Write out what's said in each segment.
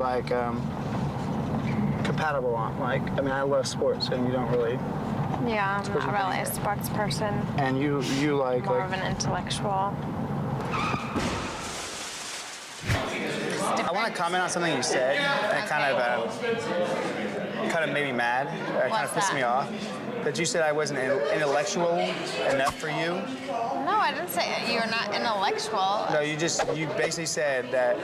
like compatible on. Like, I mean, I love sports, and you don't really. Yeah, I'm not really a sports person. And you like more of an intellectual. I want to comment on something you said that kind of made me mad. Kind of pissed me off. That you said I wasn't intellectual enough for you. No, I didn't say you're not intellectual. No, you basically said that.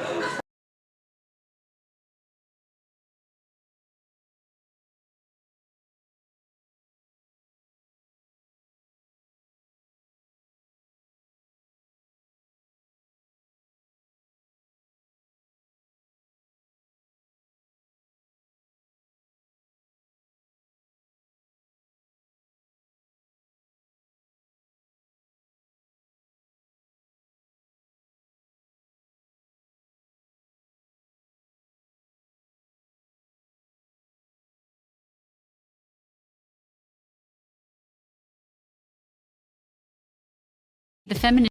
The feminine.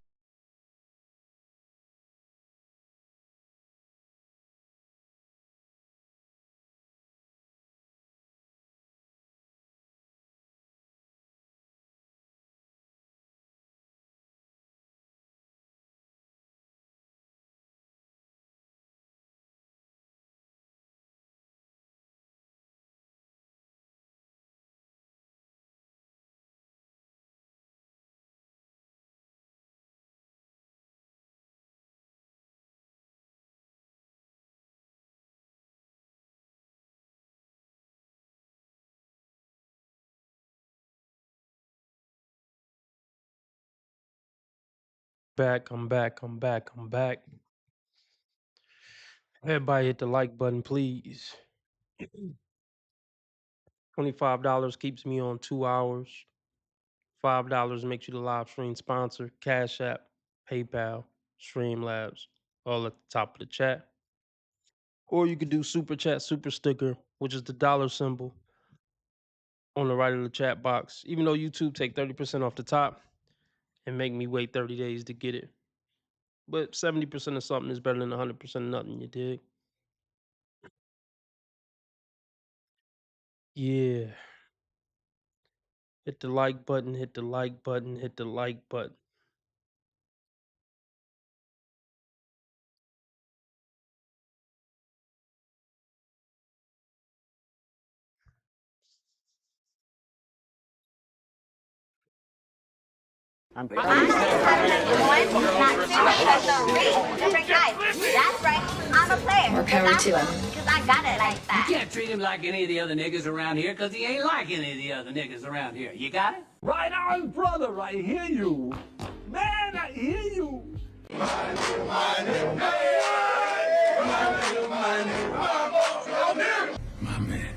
I'm back. Everybody hit the like button, please. $25 keeps me on 2 hours. $5 makes you the live stream sponsor. Cash App, PayPal, Streamlabs, all at the top of the chat. Or you could do Super Chat, Super Sticker, which is the dollar symbol on the right of the chat box. Even though YouTube take 30% off the top and make me wait 30 days to get it. But 70% of something is better than 100% of nothing, you dig? Yeah. Hit the like button, hit the like button, hit the like button. I'm That's right. I'm a player. More power to him. Because I got it like that. You can't treat him like any of the other niggas around here because he ain't like any of the other niggas around here. You got it? Right on, brother. I hear you. Man, I hear you. My man.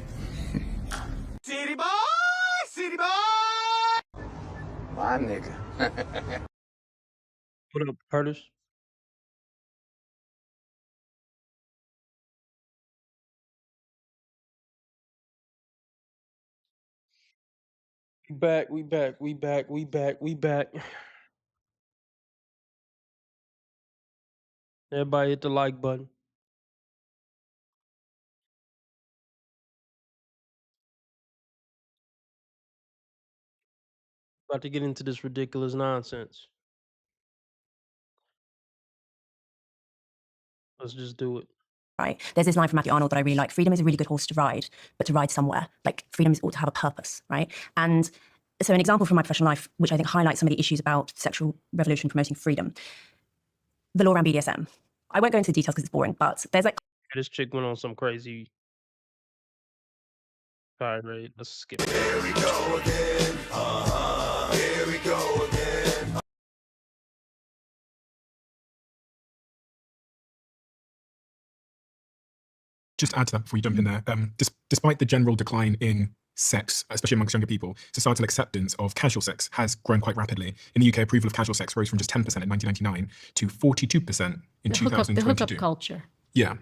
City boy, city boy. My nigga. What up, Curtis? We back. Everybody hit the like button. About to get into this ridiculous nonsense. Let's just do it. Right. There's this line from Matthew Arnold that I really like. Freedom is a really good horse to ride, but to ride somewhere. Like, freedom ought to have a purpose, right? And so an example from my professional life, which I think highlights some of the issues about sexual revolution promoting freedom, the law around BDSM. I won't go into the details because it's boring, but there's like... This chick went on some crazy tirade. Let's skip it. Here we go again. Here we go again. Just to add to that before you jump in there, despite the general decline in sex, especially amongst younger people, societal acceptance of casual sex has grown quite rapidly. In the UK, approval of casual sex rose from just 10% in 1999 to 42% in 2022. The hookup culture. Yeah.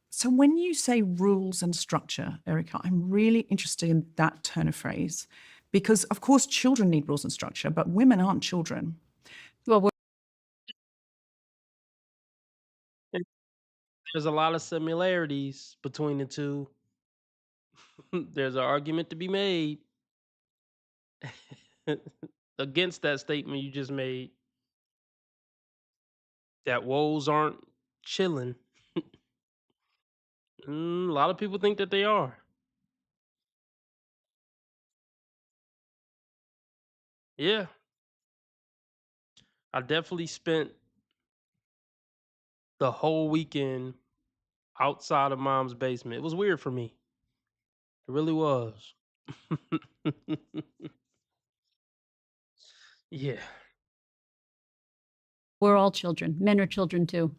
So when you say rules and structure, Erica, I'm really interested in that turn of phrase, because of course children need rules and structure, but women aren't children. Well, There's a lot of similarities between the two. There's an argument to be made against that statement you just made that woes aren't chilling. A lot of people think that they are. Yeah, I definitely spent the whole weekend outside of mom's basement. It was weird for me. It really was. Yeah. We're all children. Men are children too.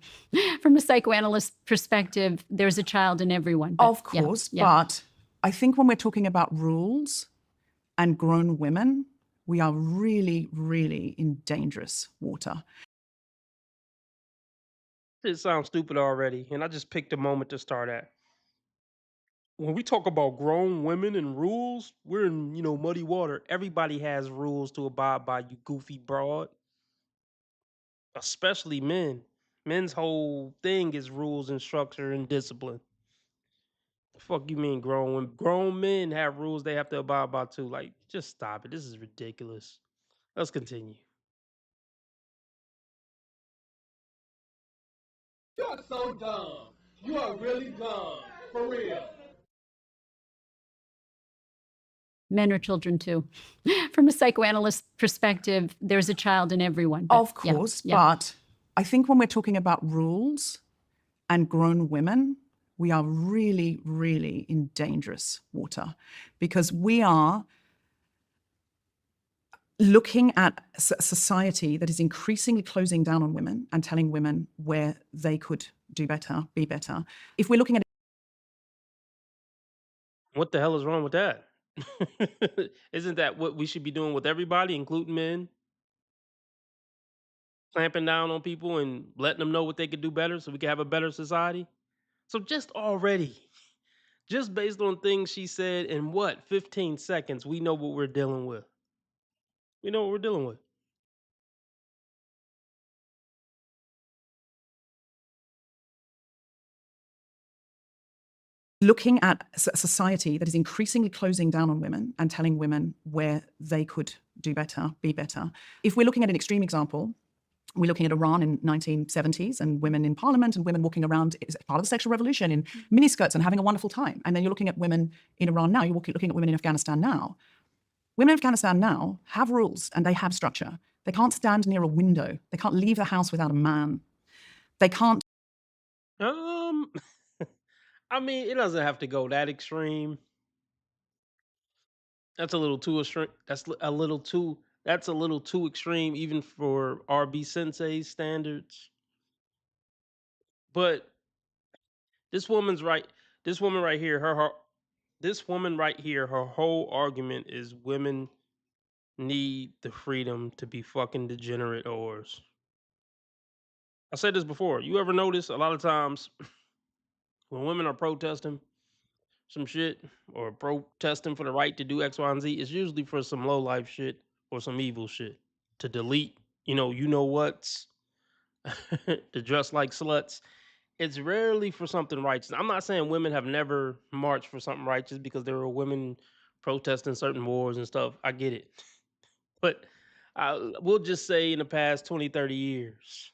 From a psychoanalyst perspective, there's a child in everyone. Of course, but I think when we're talking about rules and grown women, we are really, really in dangerous water. It sounds stupid already, and I just picked a moment to start at. When we talk about grown women and rules, we're in, muddy water. Everybody has rules to abide by, you goofy broad. Especially men. Men's whole thing is rules and structure and discipline. The fuck you mean grown when grown men have rules they have to abide by too? Like, just stop it. This is ridiculous. Let's continue. You're so dumb. You are really dumb. For real. Men are children too. From a psychoanalyst perspective, there's a child in everyone. Of course, but I think when we're talking about rules and grown women, we are really, really in dangerous water because we are looking at a society that is increasingly closing down on women and telling women where they could do better, be better. If we're looking at What the hell is wrong with that? Isn't that what we should be doing with everybody, including men? Clamping down on people and letting them know what they could do better so we can have a better society? So just already, just based on things she said in 15 seconds, we know what we're dealing with. We know what we're dealing with. looking at a society that is increasingly closing down on women and telling women where they could do better, be better. If we're looking at an extreme example, we're looking at Iran in 1970s and women in parliament and women walking around as part of the sexual revolution in miniskirts and having a wonderful time. And then you're looking at women in Iran now, you're looking at women in Afghanistan now. Women in Afghanistan now have rules and they have structure. They can't stand near a window. They can't leave the house without a man. They can't. I mean, it doesn't have to go that extreme. That's a little too extreme. That's a little too extreme even for RB Sensei's standards. But this woman's right. This woman right here, this woman right here, her whole argument is women need the freedom to be fucking degenerate whores. I said this before. You ever notice a lot of times when women are protesting some shit or protesting for the right to do X, Y, and Z, it's usually for some low life shit or some evil shit to delete, what's to dress like sluts. It's rarely for something righteous. I'm not saying women have never marched for something righteous because there were women protesting certain wars and stuff. I get it. But we'll just say in the past 20, 30 years,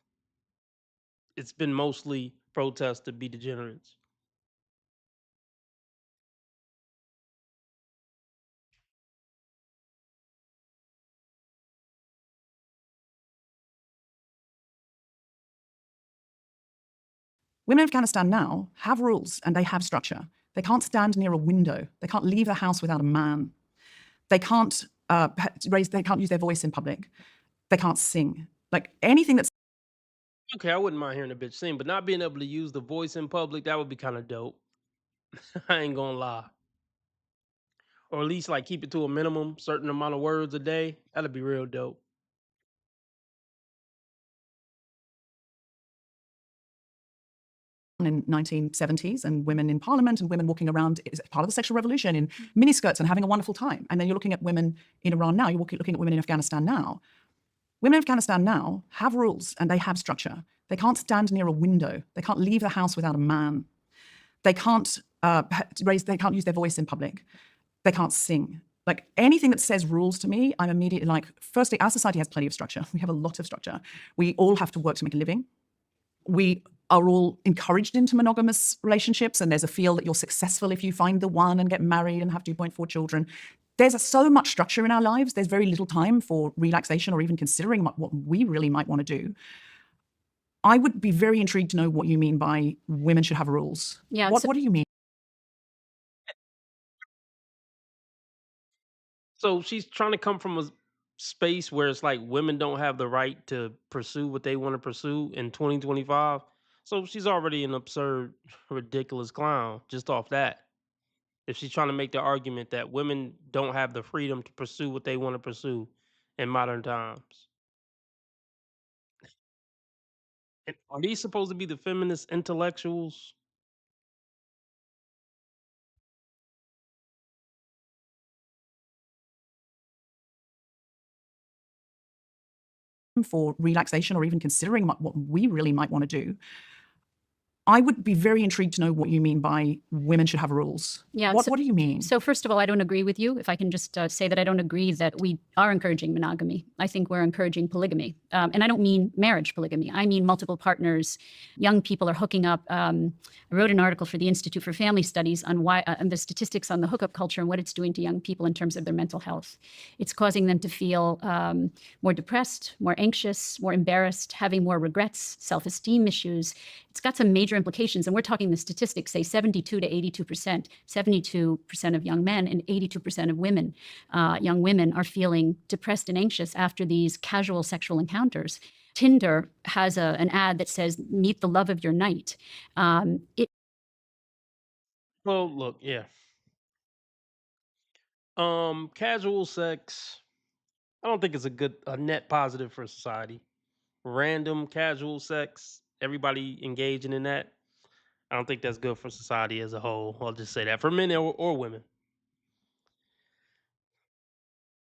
it's been mostly protests to be degenerates. Women in Afghanistan now have rules and they have structure. They can't stand near a window. They can't leave the house without a man. They can't they can't use their voice in public. They can't sing. Like anything that's Okay, I wouldn't mind hearing a bitch sing, but not being able to use the voice in public, that would be kind of dope. I ain't gonna lie. Or at least like keep it to a minimum, certain amount of words a day. That'd be real dope. in 1970s and women in parliament and women walking around as part of the sexual revolution in miniskirts and having a wonderful time. And then you're looking at women in Iran now, you're looking at women in Afghanistan now. Women in Afghanistan now have rules and they have structure. They can't stand near a window. They can't leave the house without a man. They can't they can't use their voice in public. They can't sing. Like anything that says rules to me, I'm immediately like, firstly, our society has plenty of structure. We have a lot of structure. We all have to work to make a living. We are all encouraged into monogamous relationships, and there's a feel that you're successful if you find the one and get married and have 2.4 children. There's so much structure in our lives. There's very little time for relaxation or even considering what we really might want to do. I would be very intrigued to know what you mean by women should have rules. Yeah. What do you mean? So she's trying to come from a space where it's like women don't have the right to pursue what they want to pursue in 2025. So she's already an absurd, ridiculous clown just off that. If she's trying to make the argument that women don't have the freedom to pursue what they want to pursue in modern times. And are these supposed to be the feminist intellectuals? For relaxation or even considering what we really might want to do. I would be very intrigued to know what you mean by women should have rules. Yeah. What do you mean? So first of all, I don't agree with you. If I can just say that I don't agree that we are encouraging monogamy. I think we're encouraging polygamy. And I don't mean marriage polygamy. I mean multiple partners. Young people are hooking up. I wrote an article for the Institute for Family Studies on why and the statistics on the hookup culture and what it's doing to young people in terms of their mental health. It's causing them to feel more depressed, more anxious, more embarrassed, having more regrets, self-esteem issues. It's got some major implications, and we're talking the statistics say 72 to 82%, 72% of young men and 82% of women, young women are feeling depressed and anxious after these casual sexual encounters. Tinder has an ad that says, meet the love of your night. Well, look, yeah. Casual sex, I don't think it's a net positive for society. Random casual sex, everybody engaging in that, I don't think that's good for society as a whole. I'll just say that for men or women.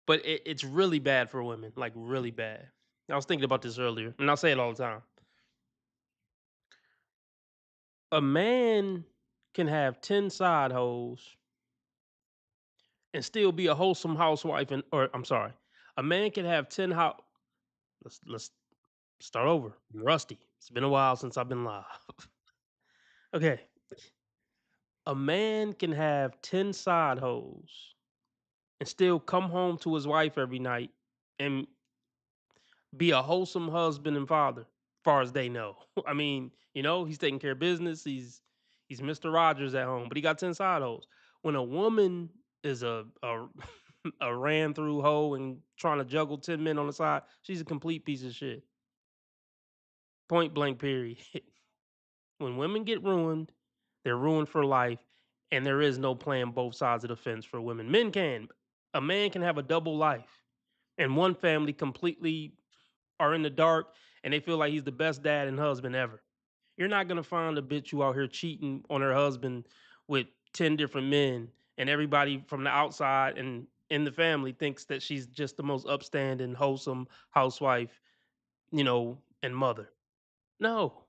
But it's really bad for women, like really bad. I was thinking about this earlier, and I'll say it all the time. A man can have 10 side hoes and still be a wholesome housewife, and or I'm sorry, a man can have 10 house. Let's start over. I'm rusty. It's been a while since I've been live. Okay, a man can have 10 side hoes and still come home to his wife every night and be a wholesome husband and father, far as they know. I mean, he's taking care of business. He's Mr. Rogers at home, but he got 10 side hoes. When a woman is a a ran through hoe and trying to juggle 10 men on the side, she's a complete piece of shit. Point blank period. When women get ruined, they're ruined for life, and there is no playing both sides of the fence for women. Men can. A man can have a double life, and one family completely are in the dark, and they feel like he's the best dad and husband ever. You're not gonna find a bitch who out here cheating on her husband with 10 different men, and everybody from the outside and in the family thinks that she's just the most upstanding, wholesome housewife, and mother. No.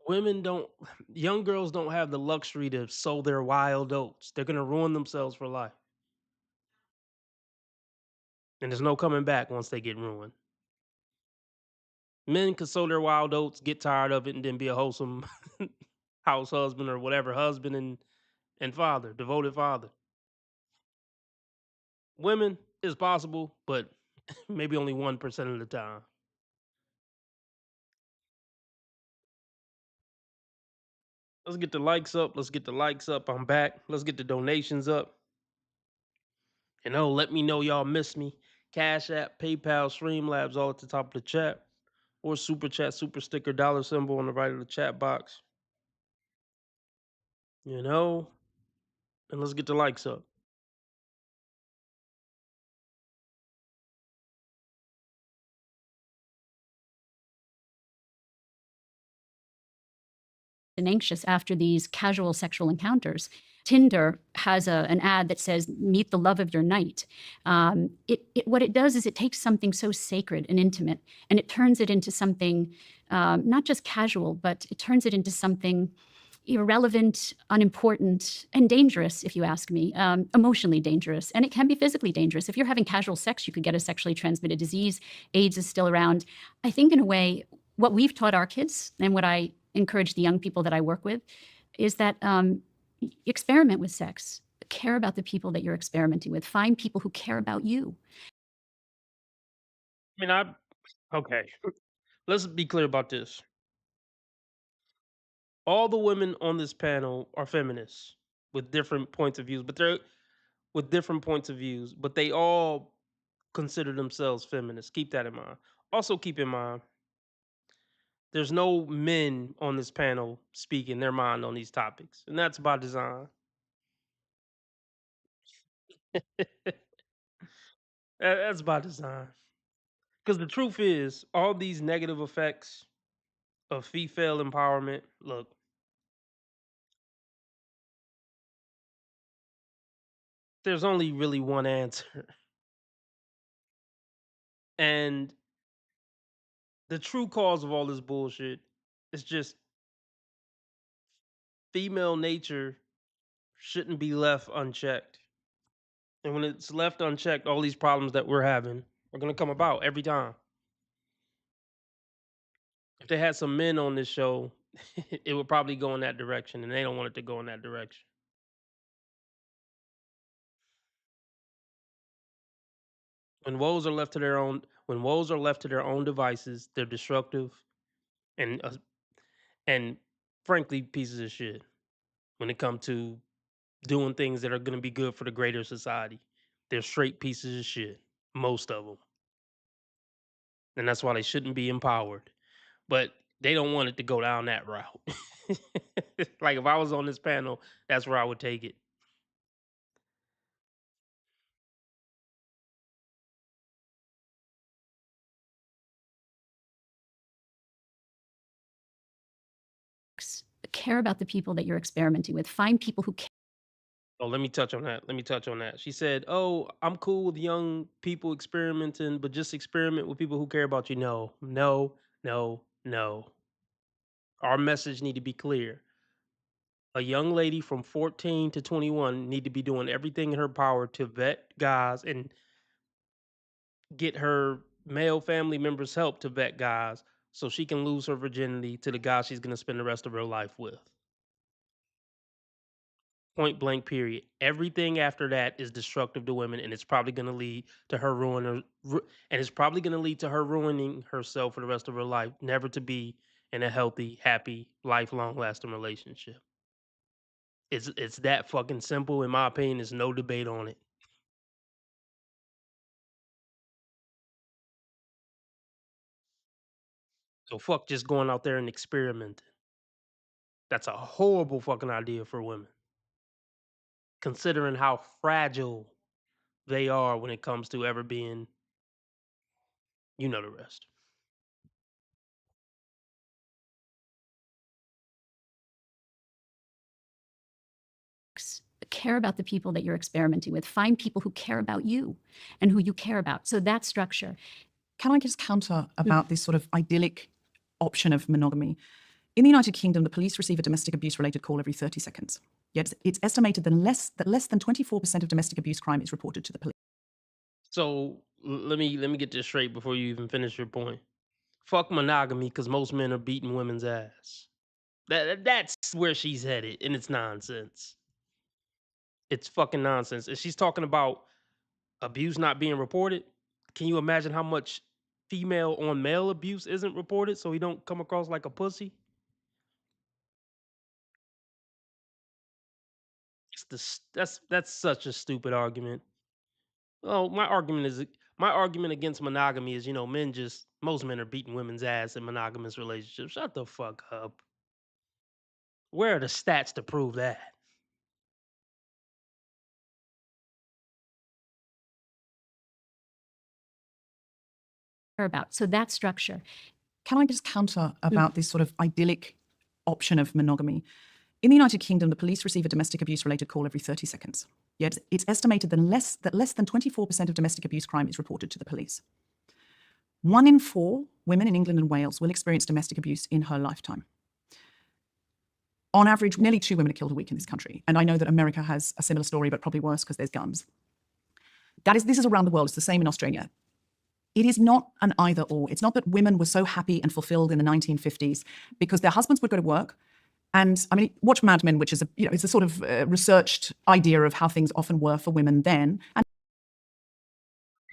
Women don't young girls don't have the luxury to sow their wild oats. They're gonna ruin themselves for life. And there's no coming back once they get ruined. Men can sow their wild oats, get tired of it, and then be a wholesome house husband or whatever, husband and father, devoted father. Women is possible, but maybe only 1% of the time. Let's get the likes up. Let's get the likes up. I'm back. Let's get the donations up. And let me know y'all miss me. Cash App, PayPal, Streamlabs, all at the top of the chat. Or super chat, super sticker, dollar symbol on the right of the chat box. And let's get the likes up. and anxious after these casual sexual encounters. Tinder has an ad that says, meet the love of your night. What it does is it takes something so sacred and intimate, and it turns it into something not just casual, but it turns it into something irrelevant, unimportant, and dangerous, if you ask me, emotionally dangerous. And it can be physically dangerous. If you're having casual sex, you could get a sexually transmitted disease. AIDS is still around. I think in a way, what we've taught our kids and what I encourage the young people that I work with is that experiment with sex. Care about the people that you're experimenting with. Find people who care about you. I mean, okay. Let's be clear about this. All the women on this panel are feminists with different points of views, but they all consider themselves feminists. Keep that in mind. Also, keep in mind, there's no men on this panel speaking their mind on these topics, and that's by design. That's by design. Because the truth is, all these negative effects of female empowerment, look, there's only really one answer. And the true cause of all this bullshit is just female nature shouldn't be left unchecked. And when it's left unchecked, all these problems that we're having are going to come about every time. If they had some men on this show, it would probably go in that direction, and they don't want it to go in that direction. When woes are left to their own devices, they're destructive and and frankly pieces of shit when it comes to doing things that are going to be good for the greater society. They're straight pieces of shit, most of them. And that's why they shouldn't be empowered. But they don't want it to go down that route. Like if I was on this panel, that's where I would take it. Care about the people that you're experimenting with. Find people who care. Oh, let me touch on that. She said, "Oh, I'm cool with young people experimenting, but just experiment with people who care about you." No, no, no, no. Our message need to be clear. A young lady from 14 to 21 need to be doing everything in her power to vet guys and get her male family members help to vet guys so she can lose her virginity to the guy she's going to spend the rest of her life with. Point blank period. Everything after that is destructive to women, and it's probably going to lead to her and it's probably going to lead to her ruining herself for the rest of her life, never to be in a healthy, happy, lifelong lasting relationship. It's that fucking simple. In my opinion, there's no debate on it. So fuck just going out there and experimenting. That's a horrible fucking idea for women, considering how fragile they are when it comes to ever being, you know, the rest. Care about the people that you're experimenting with. Find people who care about you and who you care about. So that structure. Can I just counter about this sort of idyllic option of monogamy? In the United Kingdom, the police receive a domestic abuse-related call every 30 seconds. Yet it's estimated that less than 24% of domestic abuse crime is reported to the police. So let me get this straight before you even finish your point. Fuck monogamy because most men are beating women's ass. That's where she's headed, and it's nonsense. It's fucking nonsense. And she's talking about abuse not being reported. Can you imagine how much female on male abuse isn't reported so he don't come across like a pussy? That's such a stupid argument. Oh, my argument against monogamy is, most men are beating women's ass in monogamous relationships. Shut the fuck up. Where are the stats to prove that? About. So that structure. Can I just counter about this sort of idyllic option of monogamy. In the United Kingdom, the police receive a domestic abuse-related call every 30 seconds. Yet it's estimated that less than 24% of domestic abuse crime is reported to the police. 1 in 4 women in England and Wales will experience domestic abuse in her lifetime. On average, nearly 2 women are killed a week in this country. And I know that America has a similar story, but probably worse because there's guns. This is around the world. It's the same in Australia. It is not an either or. It's not that women were so happy and fulfilled in the 1950s because their husbands would go to work. And I mean, watch Mad Men, which is it's a sort of researched idea of how things often were for women then. And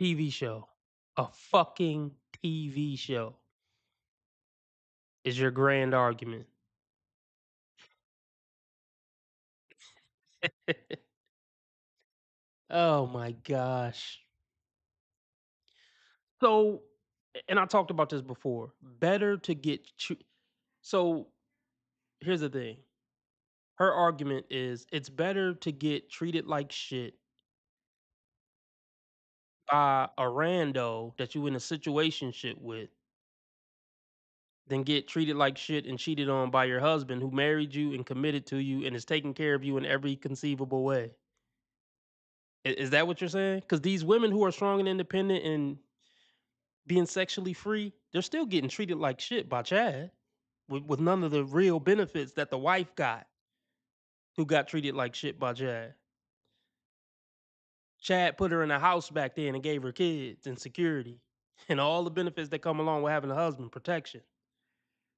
TV show. A fucking TV show is your grand argument. Oh my gosh. So, and I talked about this before. Better to get so here's the thing. Her argument is it's better to get treated like shit by a rando that you in a situationship with than get treated like shit and cheated on by your husband who married you and committed to you and is taking care of you in every conceivable way. Is that what you're saying? Because these women who are strong and independent and being sexually free, they're still getting treated like shit by Chad with none of the real benefits that the wife got, who got treated like shit by Chad. Chad put her in a house back then and gave her kids and security and all the benefits that come along with having a husband, protection.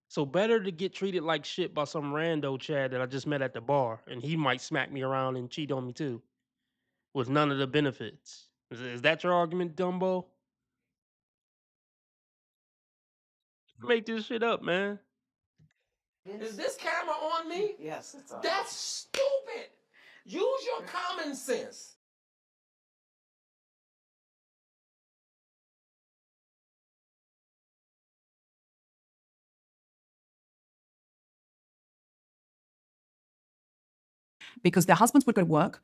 So better to get treated like shit by some rando Chad that I just met at the bar, and he might smack me around and cheat on me too, with none of the benefits. Is that your argument, Dumbo? Make this shit up, man. Is this camera on me? Yes, it's on. That's stupid. Use your common sense. because their husbands would go to work.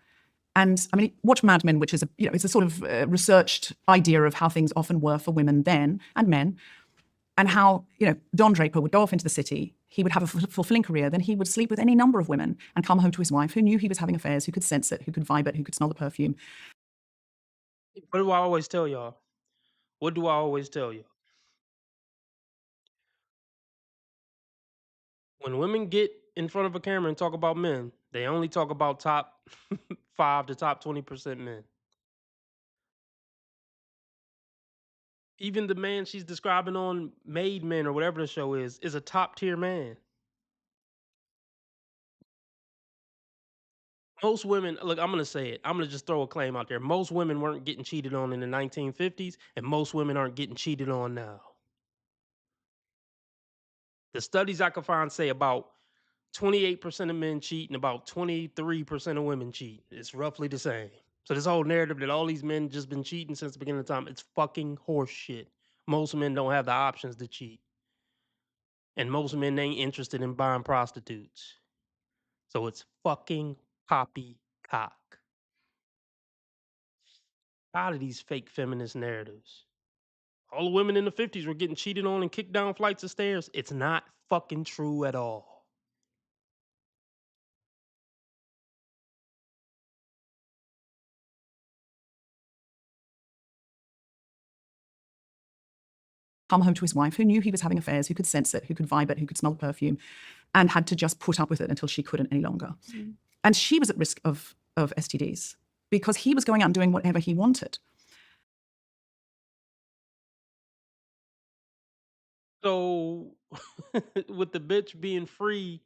And I mean, watch Mad Men, which is it's a sort of researched idea of how things often were for women then and men, and how Don Draper would go off into the city. He would have a fulfilling career. Then he would sleep with any number of women and come home to his wife, who knew he was having affairs, who could sense it, who could vibe it, who could smell the perfume. What do I always tell y'all? What do I always tell you? When women get in front of a camera and talk about men, they only talk about top 5 to top 20% men. Even the man she's describing on Made Men or whatever the show is a top tier man. Most women, look, I'm gonna say it. I'm gonna just throw a claim out there. Most women weren't getting cheated on in the 1950s, and most women aren't getting cheated on now. The studies I could find say about 28% of men cheat and about 23% of women cheat. It's roughly the same. So this whole narrative that all these men just been cheating since the beginning of time, it's fucking horse shit. Most men don't have the options to cheat. And most men ain't interested in buying prostitutes. So it's fucking poppycock. Out of these fake feminist narratives. All the women in the 50s were getting cheated on and kicked down flights of stairs. It's not fucking true at all. Come home to his wife, who knew he was having affairs, who could sense it, who could vibe it, who could smell the perfume, and had to just put up with it until she couldn't any longer. Mm. And she was at risk of STDs because he was going out and doing whatever he wanted. So, with the bitch being free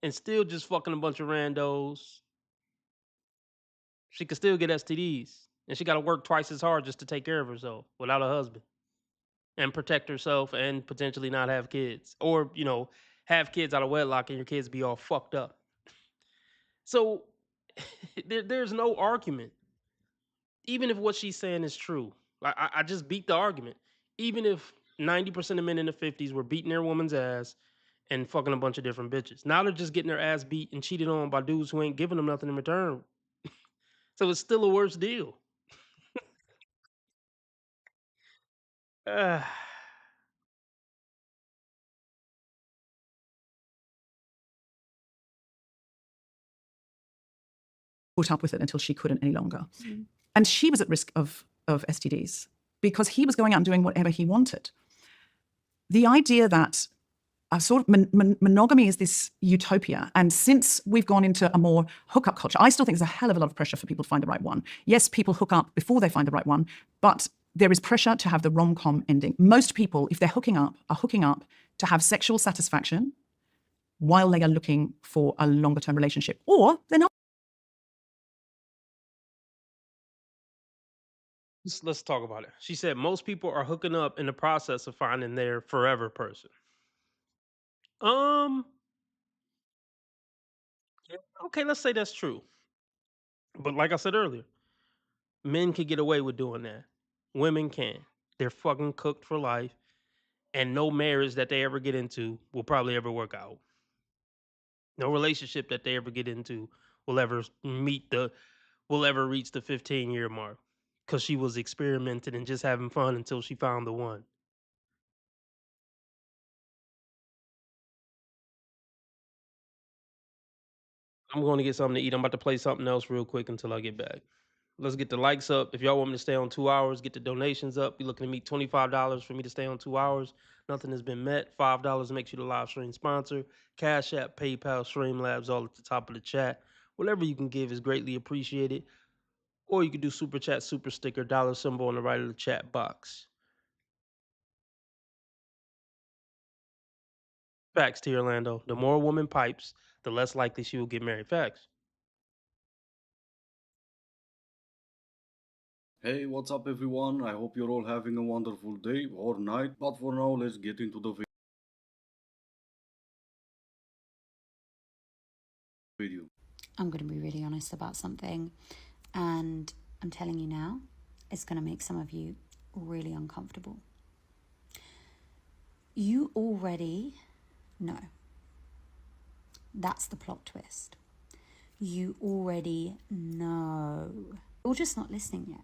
and still just fucking a bunch of randos, she could still get STDs. And she got to work twice as hard just to take care of herself without a husband and protect herself and potentially not have kids. Or, have kids out of wedlock and your kids be all fucked up. So, there's no argument. Even if what she's saying is true, I just beat the argument. Even if 90% of men in the 50s were beating their woman's ass and fucking a bunch of different bitches. Now they're just getting their ass beat and cheated on by dudes who ain't giving them nothing in return. So it's still a worse deal. Ah. put up with it until she couldn't any longer. And she was at risk of STDs because he was going out and doing whatever he wanted. The idea that a sort of monogamy is this utopia. And since we've gone into a more hookup culture, I still think there's a hell of a lot of pressure for people to find the right one. Yes, people hook up before they find the right one, but there is pressure to have the rom-com ending. Most people, if they're hooking up, are hooking up to have sexual satisfaction while they are looking for a longer-term relationship, or they're not. Let's talk about it. She said most people are hooking up in the process of finding their forever person. Yeah, okay, let's say that's true. But like I said earlier, men can get away with doing that. Women can't. They're fucking cooked for life, and no marriage that they ever get into will probably ever work out. No relationship that they ever get into will ever reach the 15-year mark because she was experimenting and just having fun until she found the one. I'm going to get something to eat. I'm about to play something else real quick until I get back. Let's get the likes up. If y'all want me to stay on 2 hours, get the donations up. You're looking to meet $25 for me to stay on 2 hours. Nothing has been met. $5 makes you the live stream sponsor. Cash App, PayPal, Streamlabs, all at the top of the chat. Whatever you can give is greatly appreciated. Or you can do super chat, super sticker, dollar symbol on the right of the chat box. Facts, T. Orlando. The more a woman pipes, the less likely she will get married. Facts. Hey, what's up everyone? I hope you're all having a wonderful day or night, but for now let's get into the video. I'm going to be really honest about something, and I'm telling you now, it's going to make some of you really uncomfortable. You already know. That's the plot twist. You already know. You're just not listening yet.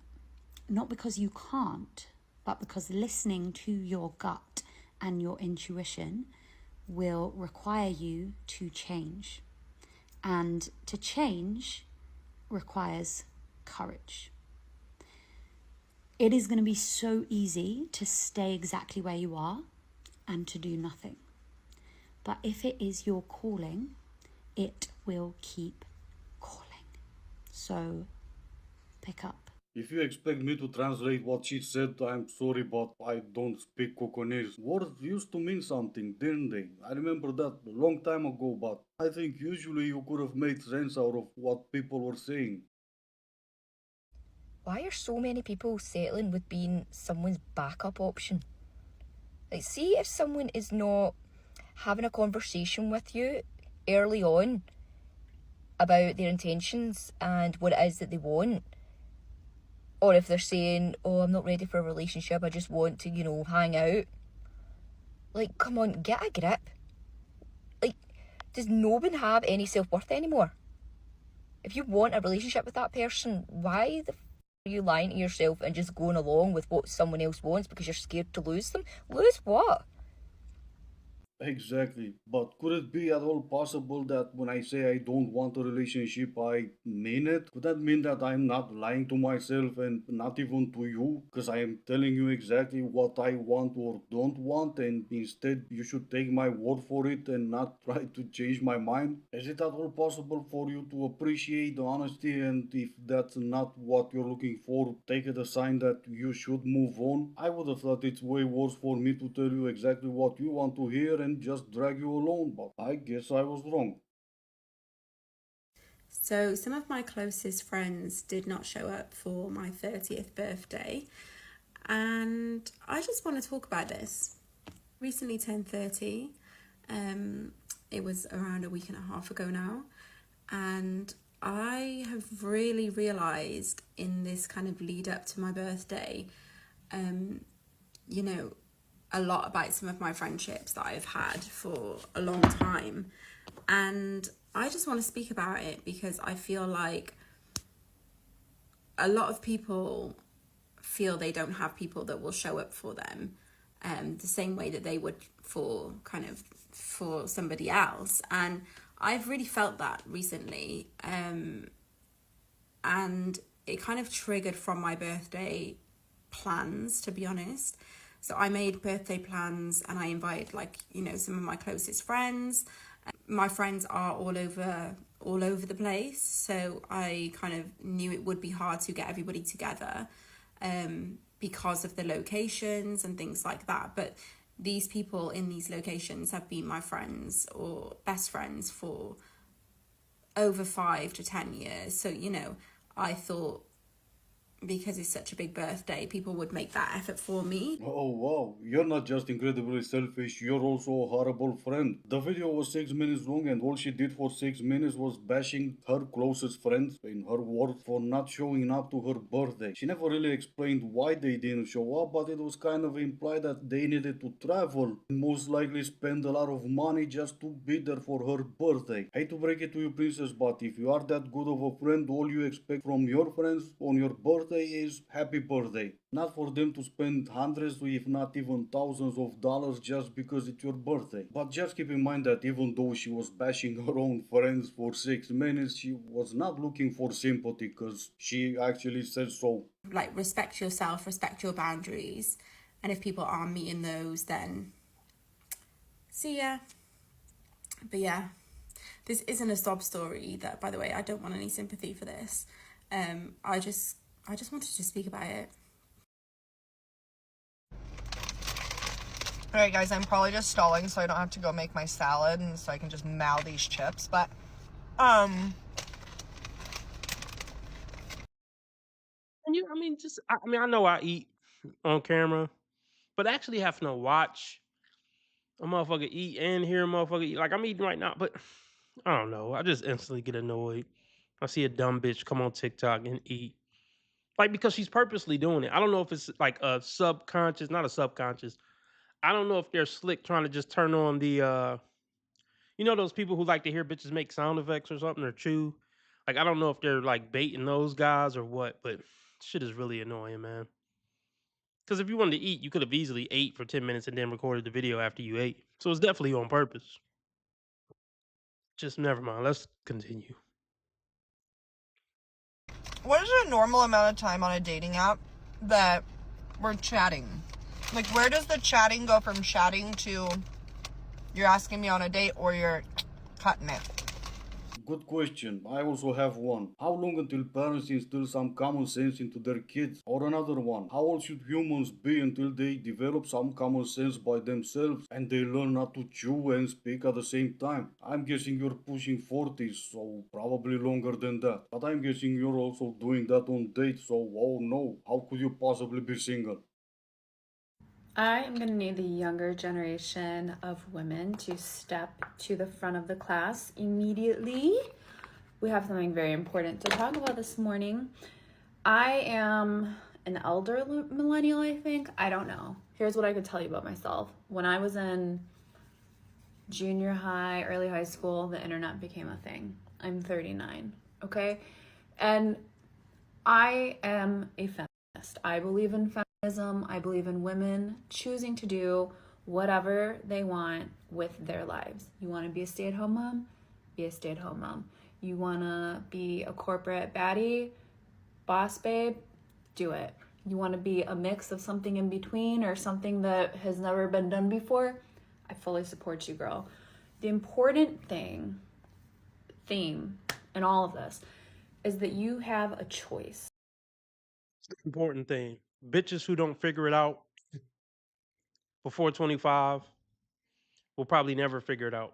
Not because you can't, but because listening to your gut and your intuition will require you to change. And to change requires courage. It is going to be so easy to stay exactly where you are and to do nothing. But if it is your calling, it will keep calling. So pick up. If you expect me to translate what she said, I'm sorry, but I don't speak Coconese. Words used to mean something, didn't they? I remember that a long time ago, but I think usually you could have made sense out of what people were saying. Why are so many people settling with being someone's backup option? Like, see if someone is not having a conversation with you early on about their intentions and what it is that they want. Or if they're saying, oh, I'm not ready for a relationship, I just want to, hang out. Like, come on, get a grip. Like, does no one have any self-worth anymore? If you want a relationship with that person, why the are you lying to yourself and just going along with what someone else wants because you're scared to lose them? Lose what? Exactly, but could it be at all possible that when I say I don't want a relationship, I mean it? Could that mean that I'm not lying to myself and not even to you? Because I am telling you exactly what I want or don't want, and instead you should take my word for it and not try to change my mind? Is it at all possible for you to appreciate the honesty, and if that's not what you're looking for, take it a sign that you should move on? I would have thought it's way worse for me to tell you exactly what you want to hear and just drag you along, but I guess I was wrong. So some of my closest friends did not show up for my 30th birthday, and I just want to talk about this. Recently turned 30. It was around a week and a half ago now, and I have really realized in this kind of lead up to my birthday, a lot about some of my friendships that I've had for a long time, and I just want to speak about it because I feel like a lot of people feel they don't have people that will show up for them the same way that they would for somebody else, and I've really felt that recently. and it kind of triggered from my birthday plans, to be honest. So I made birthday plans and I invited, like, you know, some of my closest friends. My friends are all over the place, so I kind of knew it would be hard to get everybody together because of the locations and things like that. But these people in these locations have been my friends or best friends for over 5 to 10 years. So, you know, I thought because it's such a big birthday, people would make that effort for me. Oh wow, you're not just incredibly selfish, you're also a horrible friend. The video was 6 minutes long and all she did for 6 minutes was bashing her closest friends, in her words, for not showing up to her birthday. She never really explained why they didn't show up, but it was kind of implied that they needed to travel and most likely spend a lot of money just to be there for her birthday. Hate to break it to you, princess, but if you are that good of a friend, all you expect from your friends on your birthday is happy birthday. Not for them to spend hundreds if not even thousands of dollars just because it's your birthday. But just keep in mind that even though she was bashing her own friends for 6 minutes, she was not looking for sympathy because she actually said so. Like, respect yourself, respect your boundaries, and if people aren't meeting those, then see ya. But yeah, this isn't a sob story either, by the way. I don't want any sympathy for this. I just wanted to speak about it. Alright guys, I'm probably just stalling so I don't have to go make my salad and so I can just mow these chips, but And I know I eat on camera, but actually having to watch a motherfucker eat and hear a motherfucker eat, like I'm eating right now, but I don't know, I just instantly get annoyed. I see a dumb bitch come on TikTok and eat. Like, because she's purposely doing it. I don't know if it's like a subconscious, not a subconscious. I don't know if they're slick trying to just turn on the you know those people who like to hear bitches make sound effects or something or chew? Like, I don't know if they're like baiting those guys or what, but shit is really annoying, man. Because if you wanted to eat, you could have easily ate for 10 minutes and then recorded the video after you ate. So it's definitely on purpose. Just never mind. Let's continue. what is a normal amount of time on a dating app that we're chatting? Like, where does the chatting go from chatting to you're asking me on a date or you're cutting it? Good question. I also have one. How long until parents instill some common sense into their kids? Or another one. How old should humans be until they develop some common sense by themselves and they learn not to chew and speak at the same time? I'm guessing you're pushing 40s, so probably longer than that. But I'm guessing you're also doing that on dates, so oh no, how could you possibly be single? I am going to need the younger generation of women to step to the front of the class immediately. We have something very important to talk about this morning. I am an elder millennial, I think. I don't know. Here's what I could tell you about myself. When I was in junior high, early high school, the internet became a thing. I'm 39, okay? And I am a feminist. I believe in feminism. I believe in women choosing to do whatever they want with their lives. You want to be a stay-at-home mom? Be a stay-at-home mom. You want to be a corporate baddie, boss babe? Do it. You want to be a mix of something in between or something that has never been done before? I fully support you, girl. The important theme in all of this is that you have a choice. Important thing. Bitches who don't figure it out before 25 will probably never figure it out.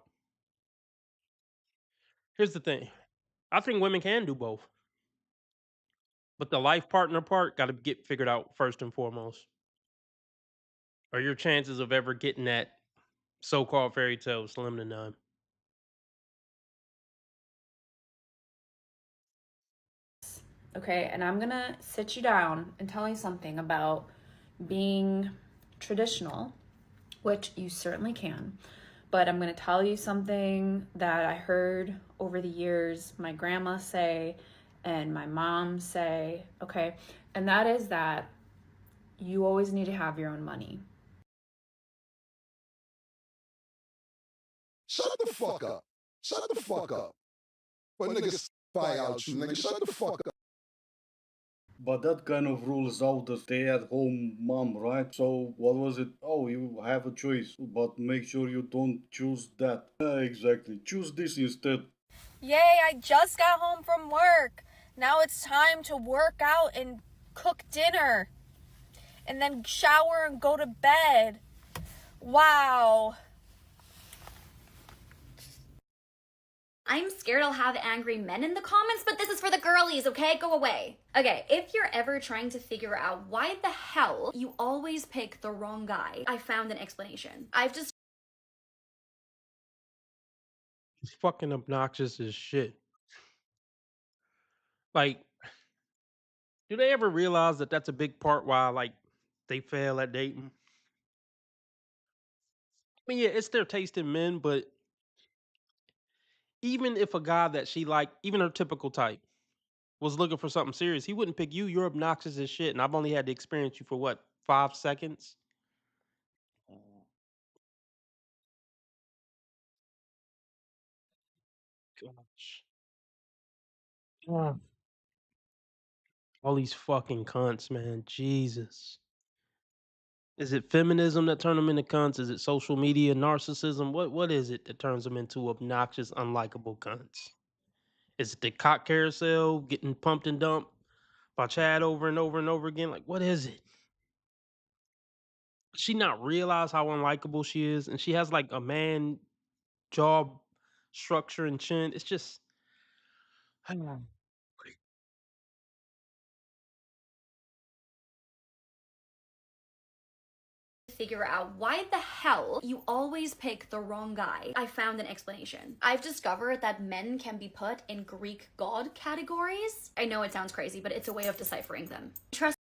Here's the thing. I think women can do both. But the life partner part got to get figured out first and foremost. Or your chances of ever getting that so-called fairy tale slim to none. Okay, and I'm gonna sit you down and tell you something about being traditional, which you certainly can. But I'm gonna tell you something that I heard over the years my grandma say and my mom say, okay? And that is that you always need to have your own money. Shut the fuck up. Shut the fuck up. But niggas fire out you, nigga. Shut the fuck up. But that kind of rules out the stay-at-home mom, right? So what was it? Oh, you have a choice, but make sure you don't choose that. Exactly. Choose this instead. Yay, I just got home from work. Now it's time to work out and cook dinner. And then shower and go to bed. Wow. I'm scared I'll have angry men in the comments, but this is for the girlies, okay? Go away. Okay, if you're ever trying to figure out why the hell you always pick the wrong guy, I found an explanation. I've just It's fucking obnoxious as shit. Like, do they ever realize that that's a big part why like they fail at dating? I mean, yeah, it's their taste in men, but even if a guy that she like, even her typical type, was looking for something serious, he wouldn't pick you. You're obnoxious as shit, and I've only had to experience you for what, 5 seconds? Gosh. Ah. All these fucking cunts, man. Jesus. Is it feminism that turn them into cunts? Is it social media narcissism? What is it that turns them into obnoxious, unlikable cunts? Is it the cock carousel getting pumped and dumped by Chad over and over and over again? Like, what is it? Does she not realize how unlikable she is? And she has like a man jaw structure and chin. It's just figure out why the hell you always pick the wrong guy. I found an explanation. I've discovered that men can be put in Greek god categories. I know it sounds crazy, but it's a way of deciphering them. Trust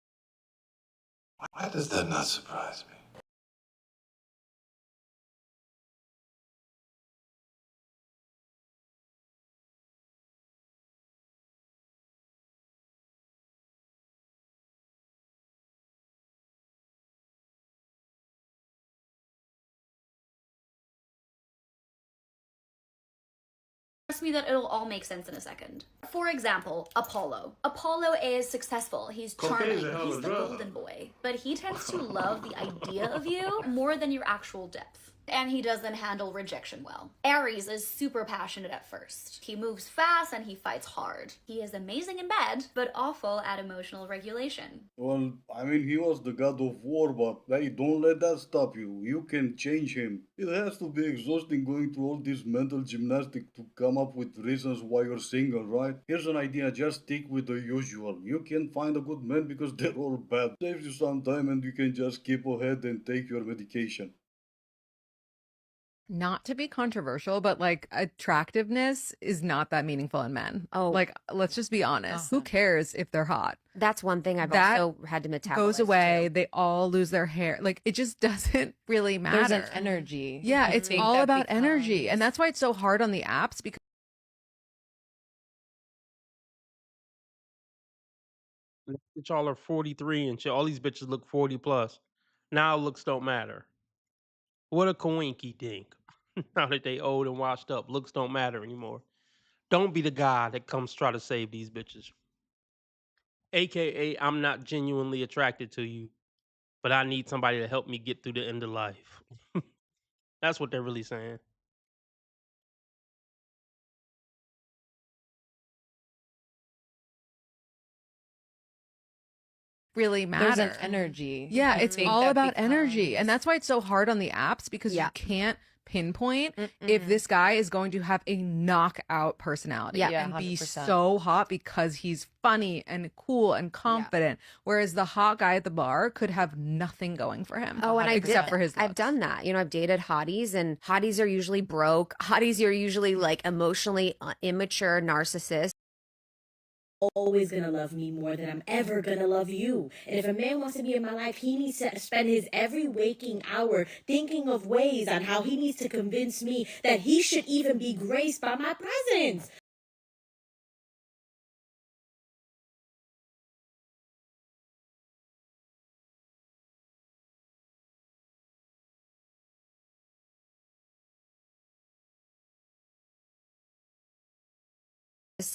Why does that not surprise me? me that it'll all make sense in a second. For example, Apollo. Apollo is successful. He's charming. Cocaine's a hell of He's a the drug. golden boy. But he tends to love the idea of you more than your actual depth. And he doesn't handle rejection well. Aries is super passionate at first. He moves fast and he fights hard. He is amazing in bed, but awful at emotional regulation. Well, I mean, he was the god of war, but hey, don't let that stop you. You can change him. It has to be exhausting going through all this mental gymnastics to come up with reasons why you're single, right? Here's an idea, just stick with the usual. You can find a good man because they're all bad. Saves you some time and you can just keep ahead and take your medication. Not to be controversial, but like attractiveness is not that meaningful in men. Oh, like let's just be honest. Who cares if they're hot? That's one thing I've That also had to metabolize. Goes away. They all lose their hair. Like it just doesn't really matter. There's an energy. Yeah, I it's think all that about energy, and that's why it's so hard on the apps because. y'all are 43 and shit. All these bitches look 40 plus. Now looks don't matter. What a coinky dink. Now that they old and washed up, looks don't matter anymore. Don't be the guy that comes try to save these bitches. AKA, I'm not genuinely attracted to you, but I need somebody to help me get through the end of life. That's what they're really saying. Really matter. There's an energy. Yeah, I it's think all that about energy. And that's why it's so hard on the apps because you can't pinpoint if this guy is going to have a knockout personality and be 100%. so hot because he's funny and cool and confident. Whereas the hot guy at the bar could have nothing going for him. Oh, and except for his looks. I've done that. You know, I've dated hotties, and hotties are usually broke. Hotties are usually like emotionally immature narcissists. Always gonna love me more than I'm ever gonna love you. And if a man wants to be in my life, he needs to spend his every waking hour thinking of ways on how he needs to convince me that he should even be graced by my presence.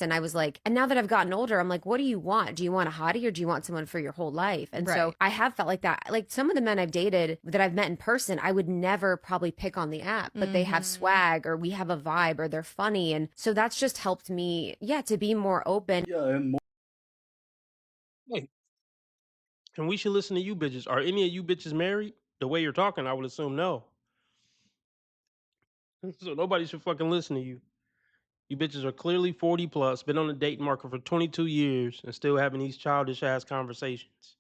And I was like, and now that I've gotten older, I'm like, what do you want? Do you want a hottie or do you want someone for your whole life? And so Right. I have felt like that. Like some of the men I've dated that I've met in person, I would never probably pick on the app, but they have swag or we have a vibe or they're funny. And so that's just helped me, to be more open. Yeah, and Hey, and we should listen to you bitches. Are any of you bitches married? The way you're talking, I would assume no. So nobody should fucking listen to you. You bitches are clearly 40 plus, been on the dating market for 22 years, and still having these childish ass conversations.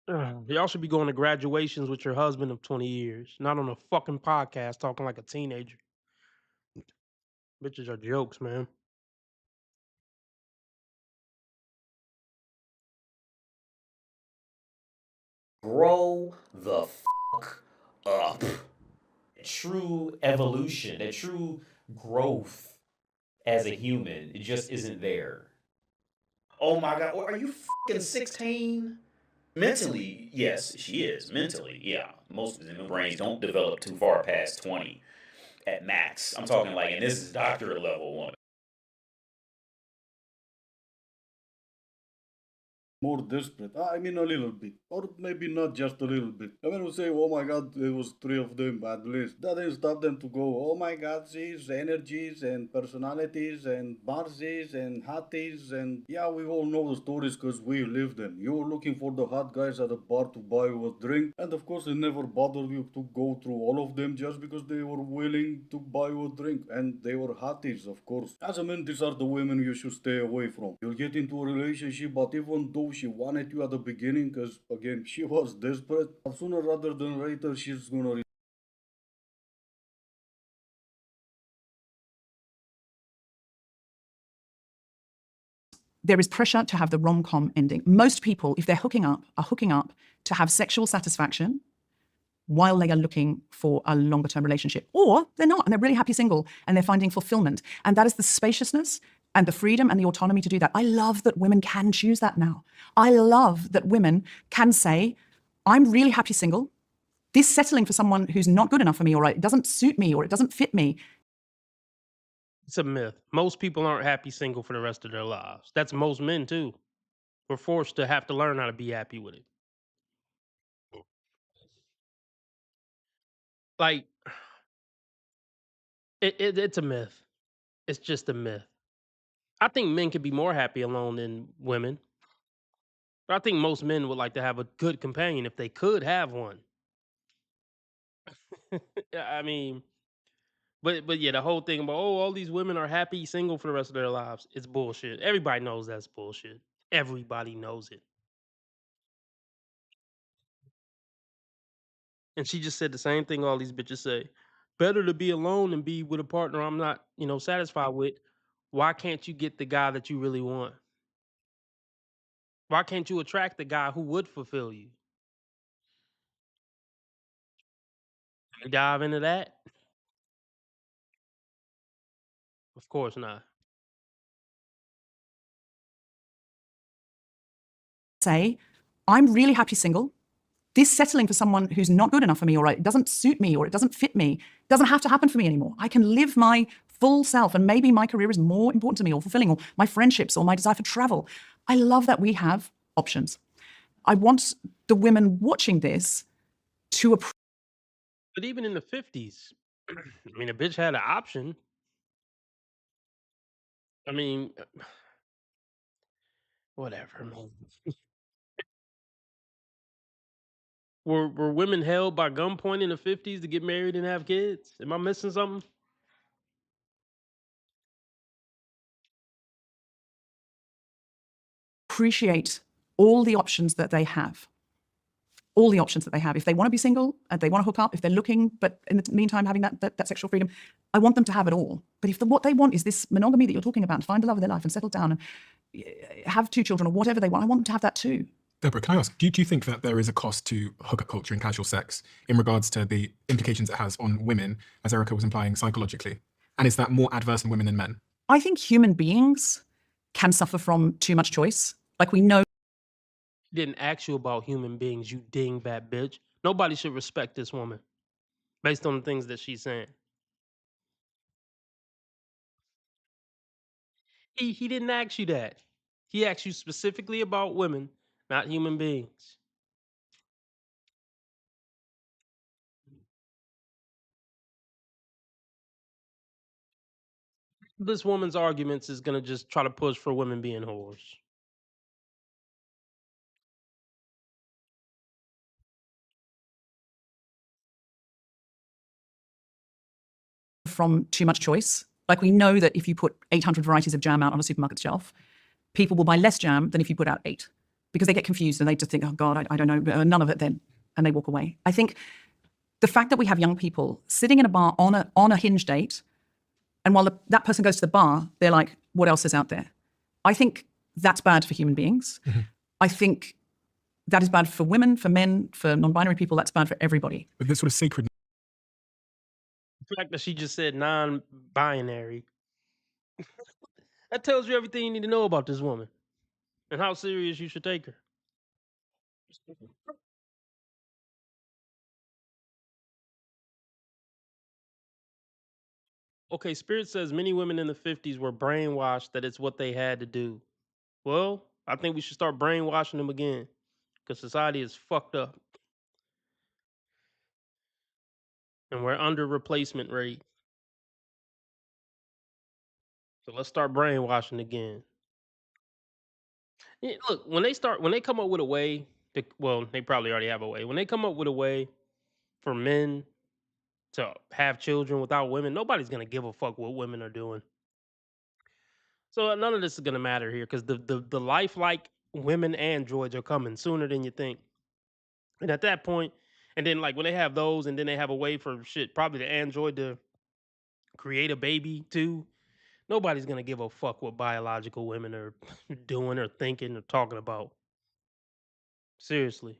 Y'all should be going to graduations with your husband of 20 years, not on a fucking podcast talking like a teenager. Bitches are jokes, man. Grow the fuck up. True evolution, that true growth as a human, it just isn't there. Oh my God, are you fucking 16? Mentally, yes, she is. Mentally, yeah. Most of the brains don't develop too far past 20 at max. I'm talking like, and this is doctorate level one. more desperate. I mean, a little bit. Or maybe not just a little bit. And when we say, oh my god, there was 3 of them at least, that didn't stop them to go, oh my god, these energies and personalities and Barzies and hotties. And yeah, we all know the stories because we live them. You were looking for the hot guys at a bar to buy you a drink. And of course, it never bothered you to go through all of them just because they were willing to buy you a drink. And they were hotties, of course. As a man, these are the women you should stay away from. You'll get into a relationship, but even though she wanted you at the beginning, because again, she was desperate, sooner rather than later, she's gonna there is pressure to have the rom-com ending. Most people, if they're hooking up, are hooking up to have sexual satisfaction while they are looking for a longer term relationship. Or they're not, and they're really happy single, and they're finding fulfillment. And that is the spaciousness and the freedom and the autonomy to do that. I love that women can choose that now. I love that women can say, I'm really happy single. This settling for someone who's not good enough for me, or it doesn't suit me, or it doesn't fit me. It's a myth. Most people aren't happy single for the rest of their lives. That's most men too. We're forced to have to learn how to be happy with it. Like, it's a myth. It's just a myth. I think men could be more happy alone than women. But I think most men would like to have a good companion if they could have one. I mean, but yeah, the whole thing about all these women are happy single for the rest of their lives, it's bullshit. Everybody knows that's bullshit. Everybody knows it. And she just said the same thing all these bitches say. Better to be alone than be with a partner I'm not, satisfied with. Why can't you get the guy that you really want? Why can't you attract the guy who would fulfill you? Can we dive into that? Of course not. Say, I'm really happy single. This settling for someone who's not good enough for me, or it doesn't suit me, or it doesn't fit me, doesn't have to happen for me anymore. I can live my full self, and maybe my career is more important to me, or fulfilling, or my friendships, or my desire for travel. I love that we have options. I want the women watching this to appreciate. But even in the 50s, I mean, a bitch had an option. I mean, whatever, man. Were women held by gunpoint in the 50s to get married and have kids? Am I missing something? Appreciate all the options that they have. All the options that they have. If they want to be single, and they want to hook up, if they're looking, but in the meantime having that sexual freedom, I want them to have it all. But if what they want is this monogamy that you're talking about, and find the love of their life and settle down and have 2 children or whatever they want, I want them to have that too. Deborah, can I ask, do you think that there is a cost to hookup culture and casual sex in regards to the implications it has on women, as Erica was implying, psychologically? And is that more adverse in women than men? I think human beings can suffer from too much choice. Like we know. Didn't ask you about human beings, you dingbat bitch. Nobody should respect this woman. based on the things that she's saying. He didn't ask you that. He asked you specifically about women, not human beings. This woman's arguments is gonna just try to push for women being whores. From too much choice. Like we know that if you put 800 varieties of jam out on a supermarket shelf, people will buy less jam than if you put out 8 because they get confused and they just think, oh God, I don't know, none of it then. And they walk away. I think the fact that we have young people sitting in a bar on a hinge date, and while that person goes to the bar, they're like, what else is out there? I think that's bad for human beings. Mm-hmm. I think that is bad for women, for men, for non-binary people. That's bad for everybody. But this sort of sacred. The fact that she just said non-binary, that tells you everything you need to know about this woman and how serious you should take her. Okay, Spirit says many women in the 50s were brainwashed that it's what they had to do. Well, I think we should start brainwashing them again because society is fucked up and we're under replacement rate. So let's start brainwashing again. Yeah, look, when they come up with a way, well, they probably already have a way. When they come up with a way for men to have children without women, nobody's gonna give a fuck what women are doing. So none of this is gonna matter here because the lifelike women androids are coming sooner than you think. And at that point, and then like when they have those, and then they have a way for shit, probably the android to create a baby too. Nobody's gonna give a fuck what biological women are doing or thinking or talking about. Seriously.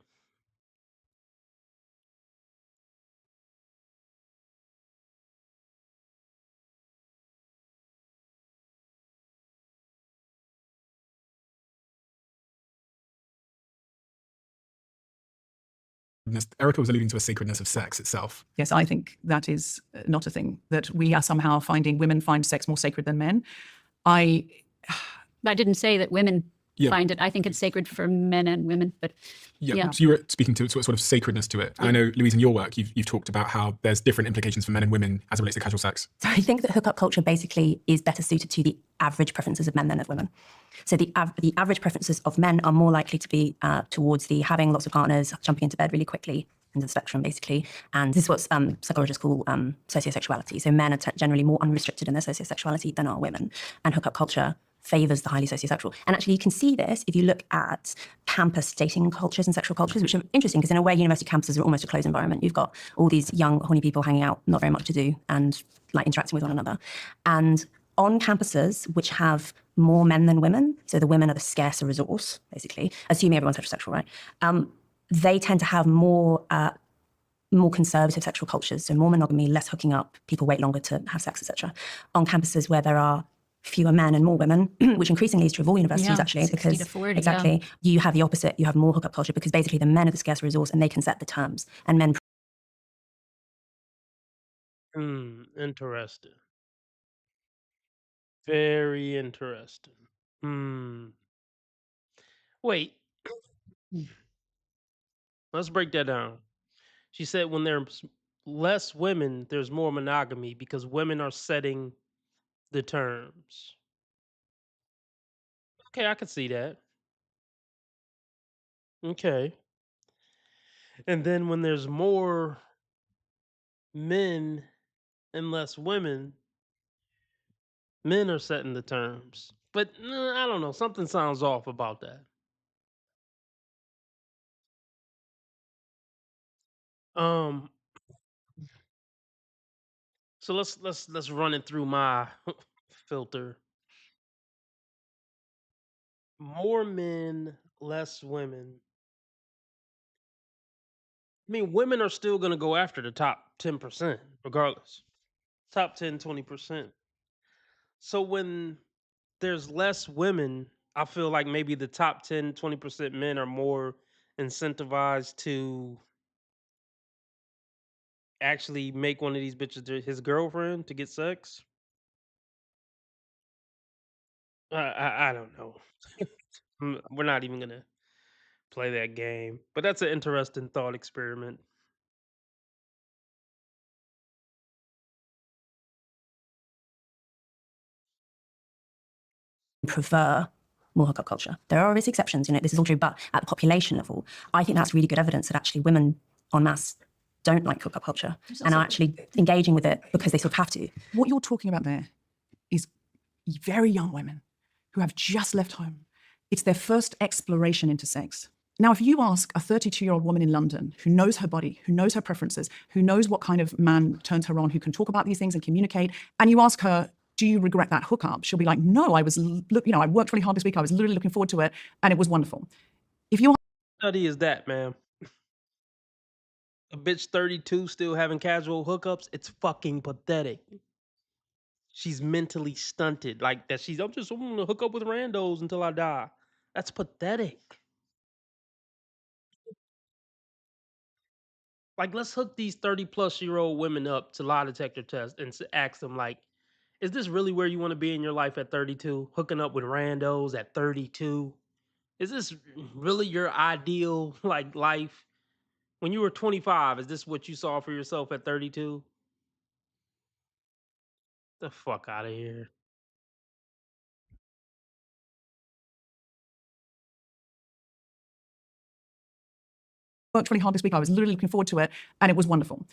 Erica was alluding to a sacredness of sex itself. Yes, I think that is not a thing, that we are somehow finding women find sex more sacred than men. I didn't say that women Yeah. find it. I think it's sacred for men and women, but Yeah. So you were speaking to sort of sacredness to it. And I know, Louise, in your work, you've talked about how there's different implications for men and women as it relates to casual sex. So I think that hookup culture basically is better suited to the average preferences of men than of women. So the average preferences of men are more likely to be towards the having lots of partners, jumping into bed really quickly, into the spectrum, basically. And this is what psychologists call sociosexuality. So men are generally more unrestricted in their sociosexuality than are women. And hookup culture favors the highly sociosexual. And actually, you can see this if you look at campus dating cultures and sexual cultures, which are interesting because in a way, university campuses are almost a closed environment. You've got all these young, horny people hanging out, not very much to do, and like interacting with one another. And on campuses which have more men than women, so the women are the scarcer resource, basically, assuming everyone's heterosexual, right? They tend to have more conservative sexual cultures, so more monogamy, less hooking up, people wait longer to have sex, etc. On campuses where there are fewer men and more women, which increasingly is true of all universities, actually, 60 because to 40, exactly, you have the opposite. You have more hookup culture because basically the men are the scarce resource and they can set the terms, and men. Interesting. Very interesting. Wait. Let's break that down. She said when there's less women, there's more monogamy because women are setting the terms. Okay, I could see that. Okay. And then when there's more men and less women, men are setting the terms. But I don't know, something sounds off about that. Um so let's run it through my filter. More men, less women. I mean, women are still going to go after the top 10% regardless. Top 10, 20%. So when there's less women, I feel like maybe the top 10, 20% men are more incentivized to actually make one of these bitches his girlfriend to get sex? I don't know. We're not even gonna play that game. But that's an interesting thought experiment. Prefer more hookup culture. There are obvious exceptions, this is all true, but at the population level, I think that's really good evidence that actually women en masse don't like hookup culture and are actually engaging with it because they sort of have to. What you're talking about there is very young women who have just left home. It's their first exploration into sex. Now, if you ask a 32-year-old woman in London who knows her body, who knows her preferences, who knows what kind of man turns her on, who can talk about these things and communicate, and you ask her, do you regret that hookup? She'll be like, no, I worked really hard this week. I was literally looking forward to it, and it was wonderful. If you Study is that, ma'am? A bitch 32 still having casual hookups? It's fucking pathetic. She's mentally stunted. Like that I'm gonna hook up with randos until I die. That's pathetic. Like, let's hook these 30-plus-year-old women up to lie detector tests and ask them, like, is this really where you want to be in your life at 32? Hooking up with randos at 32? Is this really your ideal like life? When you were 25, is this what you saw for yourself at 32? The fuck out of here. worked really hard this week, I was literally looking forward to it, and it was wonderful.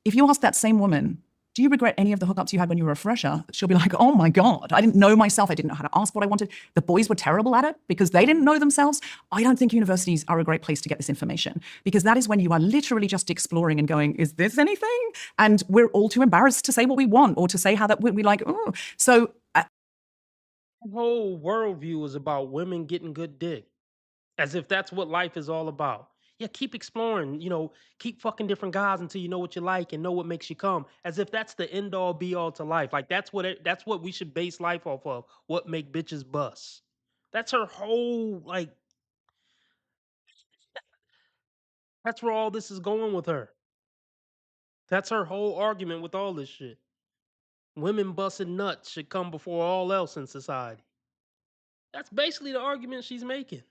If you ask that same woman, do you regret any of the hookups you had when you were a fresher? She'll be like, oh my God, I didn't know myself. I didn't know how to ask what I wanted. The boys were terrible at it because they didn't know themselves. I don't think universities are a great place to get this information because that is when you are literally just exploring and going, is this anything? And we're all too embarrassed to say what we want or to say how that we like, oh. So the whole worldview is about women getting good dick. As if that's what life is all about. Yeah, keep exploring, keep fucking different guys until you know what you like and know what makes you come. As if that's the end all be all to life. Like that's what we should base life off of. What make bitches bust. That's her whole that's where all this is going with her. That's her whole argument with all this shit. Women busting nuts should come before all else in society. That's basically the argument she's making.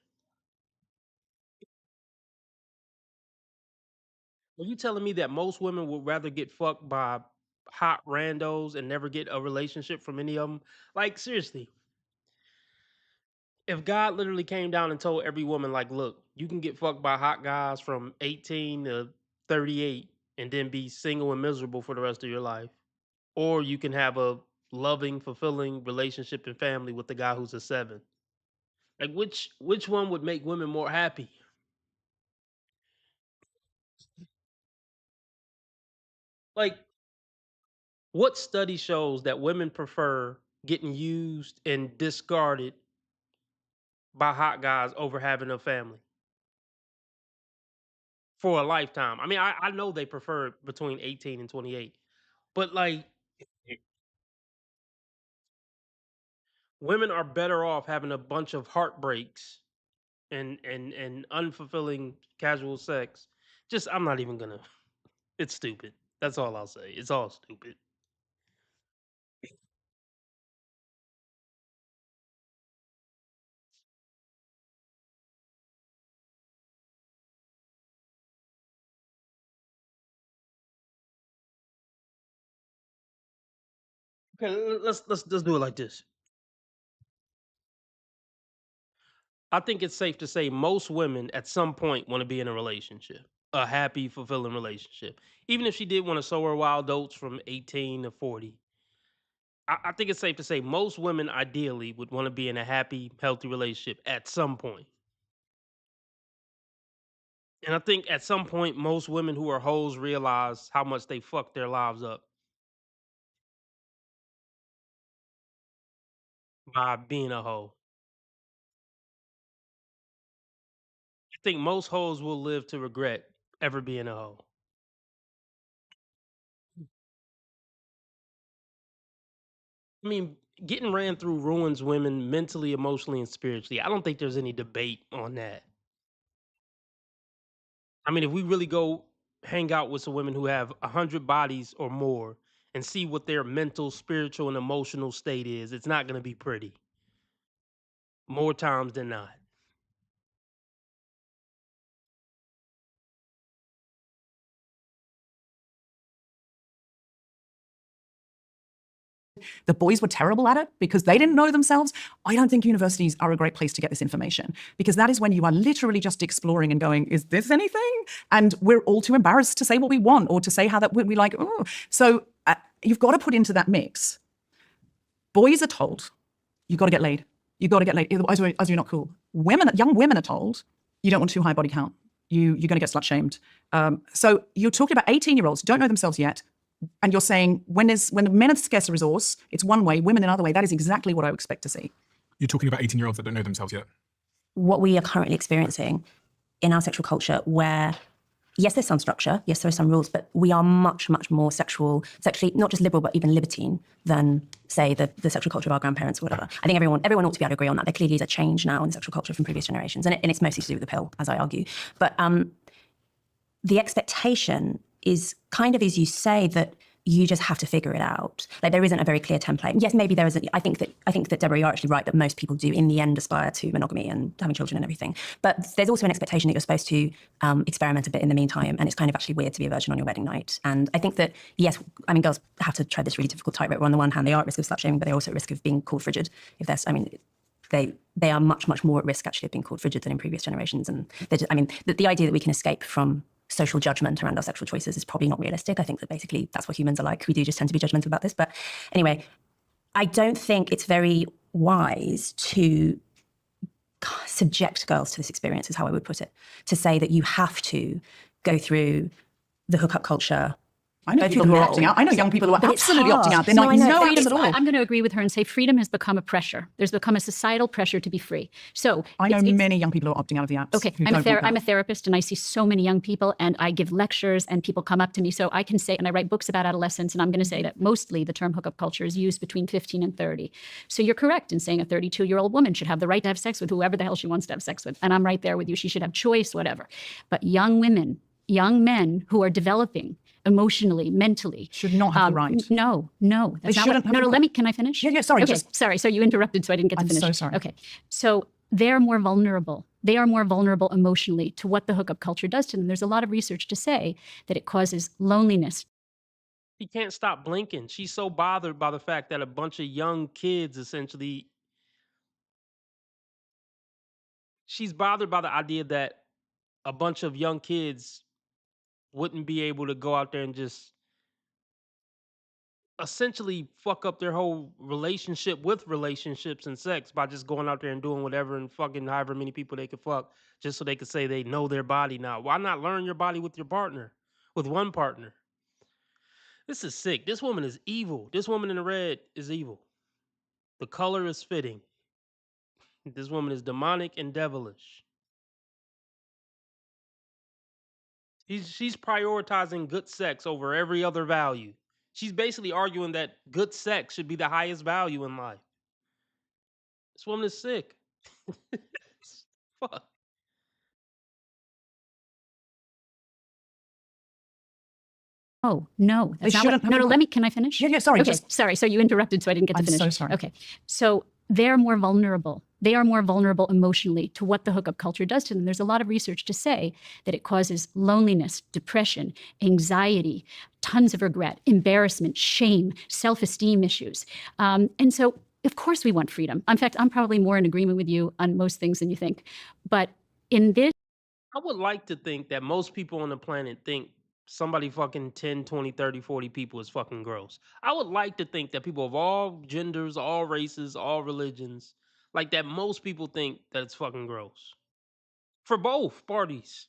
Are you telling me that most women would rather get fucked by hot randos and never get a relationship from any of them? Like, seriously, if God literally came down and told every woman, like, look, you can get fucked by hot guys from 18 to 38 and then be single and miserable for the rest of your life, or you can have a loving, fulfilling relationship and family with the guy who's a 7. Like, which one would make women more happy? Like, what study shows that women prefer getting used and discarded by hot guys over having a family for a lifetime? I mean, I know they prefer between 18 and 28, but like women are better off having a bunch of heartbreaks and unfulfilling casual sex. Just I'm not even gonna. It's stupid. That's all I'll say. It's all stupid. Okay, let's do it like this. I think it's safe to say most women at some point want to be in a relationship, a happy, fulfilling relationship. Even if she did want to sow her wild oats from 18 to 40. I think it's safe to say most women ideally would want to be in a happy, healthy relationship at some point. And I think at some point, most women who are hoes realize how much they fucked their lives up by being a hoe. I think most hoes will live to regret ever being a hoe. I mean, getting ran through ruins women mentally, emotionally, and spiritually. I don't think there's any debate on that. I mean, if we really go hang out with some women who have 100 bodies or more and see what their mental, spiritual, and emotional state is, it's not going to be pretty. More times than not. The boys were terrible at it because they didn't know themselves. I don't think universities are a great place to get this information, because that is when you are literally just exploring and going, is this anything? And we're all too embarrassed to say what we want or to say how that we like. Oh. So you've got to put into that mix. Boys are told, you've got to get laid. You've got to get laid, otherwise you're not cool. Young women are told, you don't want too high body count. You're going to get slut shamed. So you're talking about 18-year-olds who don't know themselves yet, and you're saying when men are scarce a resource, it's one way, women another way. That is exactly what I would expect to see. You're talking about 18-year-olds that don't know themselves yet. What we are currently experiencing in our sexual culture, where yes, there's some structure, yes, there are some rules, but we are much, much more sexually, not just liberal, but even libertine than, say, the sexual culture of our grandparents or whatever. I think everyone ought to be able to agree on that. There clearly is a change now in sexual culture from previous generations, and it's mostly to do with the pill, as I argue. But the expectation is kind of, as you say, that you just have to figure it out. Like, there isn't a very clear template. Yes, maybe there isn't. I think that Deborah, you're actually right that most people do in the end aspire to monogamy and having children and everything. But there's also an expectation that you're supposed to experiment a bit in the meantime, and it's kind of actually weird to be a virgin on your wedding night. And I think that, yes, I mean, girls have to tread this really difficult tightrope where on the one hand they are at risk of slut shaming, but they're also at risk of being called frigid. They are much, much more at risk actually of being called frigid than in previous generations. And the idea that we can escape from social judgment around our sexual choices is probably not realistic. I think that basically that's what humans are like. We do just tend to be judgmental about this. But anyway, I don't think it's very wise to subject girls to this experience, is how I would put it. To say that you have to go through the hookup culture. I know people who are opting out. I know young people who are absolutely opting out. They're not no freedom at all. I'm going to agree with her and say freedom has become a pressure. There's become a societal pressure to be free. So I know many young people who are opting out of the apps. Okay, I'm a therapist, and I see so many young people, and I give lectures, and people come up to me. So I can say, and I write books about adolescence, and I'm going to say that mostly the term hookup culture is used between 15 and 30. So you're correct in saying a 32-year-old woman should have the right to have sex with whoever the hell she wants to have sex with. And I'm right there with you. She should have choice, whatever. But young women, young men who are developing emotionally, mentally, should not have the right. No, that's they not shouldn't. No, let me. Can I finish? Yeah. Sorry. Okay, sorry. So you interrupted, so I didn't get to finish. I'm so sorry. Okay, so they're more vulnerable. They are more vulnerable emotionally to what the hookup culture does to them. There's a lot of research to say that it causes loneliness. She can't stop blinking. She's so bothered by the fact that a bunch of young kids essentially. She's bothered by the idea that a bunch of young kids wouldn't be able to go out there and just essentially fuck up their whole relationship with relationships and sex by just going out there and doing whatever and fucking however many people they could fuck just so they could say they know their body now. Why not learn your body with your partner, with one partner? This is sick. This woman is evil. This woman in the red is evil. The color is fitting. This woman is demonic and devilish. She's prioritizing good sex over every other value. She's basically arguing that good sex should be the highest value in life. This woman is sick. Fuck. Oh, no. They shouldn't. No, let me. Can I finish? Yeah. Sorry. Okay, sorry. So you interrupted, so I didn't get to finish. I'm so sorry. Okay, so they're more vulnerable. They are more vulnerable emotionally to what the hookup culture does to them. There's a lot of research to say that it causes loneliness, depression, anxiety, tons of regret, embarrassment, shame, self-esteem issues. And so, of course, we want freedom. In fact, I'm probably more in agreement with you on most things than you think. But in this, I would like to think that most people on the planet think somebody fucking 10, 20, 30, 40 people is fucking gross. I would like to think that people of all genders, all races, all religions, like that most people think that it's fucking gross. For both parties.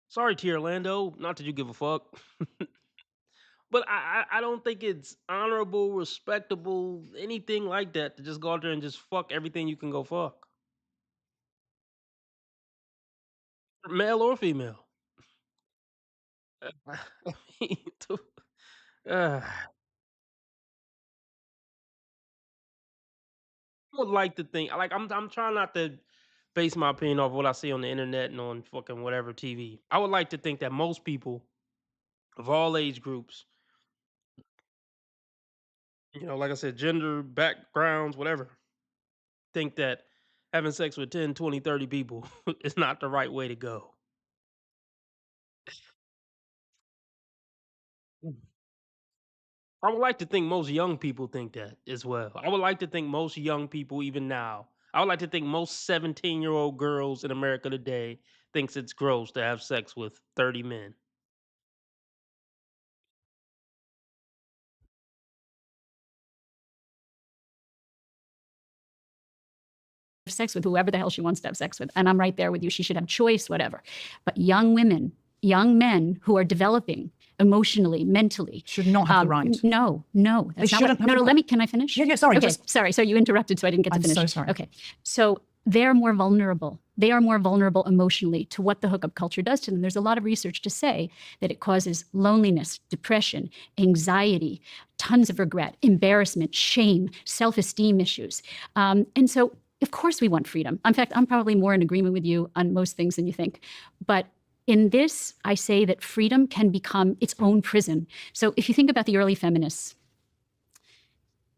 Sorry, T. Orlando. Not that you give a fuck. But I don't think it's honorable, respectable, anything like that to just go out there and just fuck everything you can go fuck. Male or female. I mean, uh, I would like to think like I'm trying not to base my opinion off what I see on the internet and on fucking whatever TV. I would like to think that most people of all age groups, like I said, gender, backgrounds, whatever, think that having sex with 10, 20, 30 people is not the right way to go. I would like to think most young people think that as well. I would like to think most young people, even now, I would like to think most 17-year-old girls in America today thinks it's gross to have sex with 30 men. Sex with whoever the hell she wants to have sex with. And I'm right there with you. She should have choice, whatever. But young women, young men who are developing emotionally, mentally, should not have the right. No, They shouldn't have the right. let me, can I finish? Yeah, sorry. Okay, sorry. So you interrupted, so I didn't get to I'm finish. so sorry. Okay. So they're more vulnerable. They are more vulnerable emotionally to what the hookup culture does to them. There's a lot of research to say that it causes loneliness, depression, anxiety, tons of regret, embarrassment, shame, self-esteem issues. And so, of course, we want freedom. In fact, I'm probably more in agreement with you on most things than you think. But in this, I say that freedom can become its own prison. So if you think about the early feminists,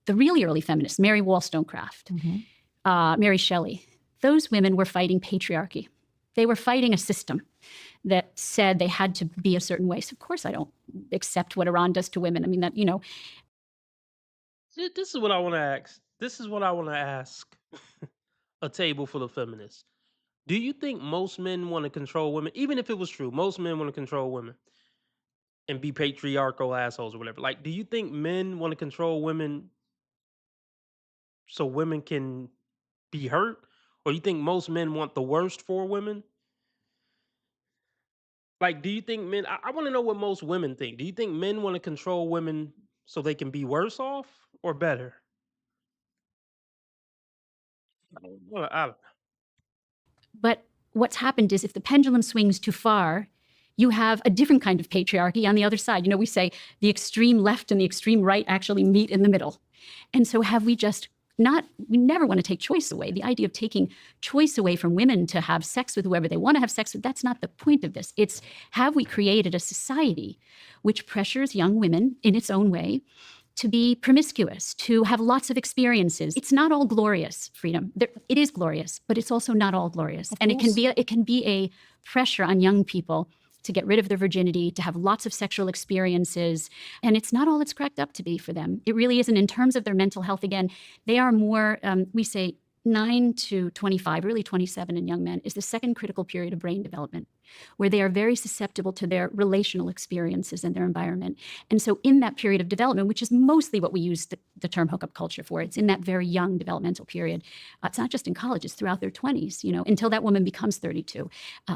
the really early feminists, Mary Wollstonecraft, Mary Shelley, those women were fighting patriarchy. They were fighting a system that said they had to be a certain way. So of course I don't accept what Iran does to women. I mean, that, This is what I want to ask. This is what I want to ask a table full of feminists. Do you think most men want to control women? Even if it was true, most men want to control women and be patriarchal assholes or whatever. Like, do you think men want to control women so women can be hurt? Or you think most men want the worst for women? Like, do you think men, I want to know what most women think. Do you think men want to control women so they can be worse off or better? I don't But what's happened is if the pendulum swings too far, you have a different kind of patriarchy on the other side. We say the extreme left and the extreme right actually meet in the middle. And so have we just we never want to take choice away. The idea of taking choice away from women to have sex with whoever they want to have sex with, that's not the point of this. It's, have we created a society which pressures young women in its own way to be promiscuous, to have lots of experiences? It's not all glorious, freedom. It is glorious, but it's also not all glorious. And it can be a pressure on young people to get rid of their virginity, to have lots of sexual experiences. And it's not all it's cracked up to be for them. It really isn't. In terms of their mental health, again, they are more, we say 9 to 25, really 27 in young men, is the second critical period of brain development, where they are very susceptible to their relational experiences and their environment. And so in that period of development, which is mostly what we use the term hookup culture for, it's in that very young developmental period. It's not just in college, it's throughout their 20s, until that woman becomes 32.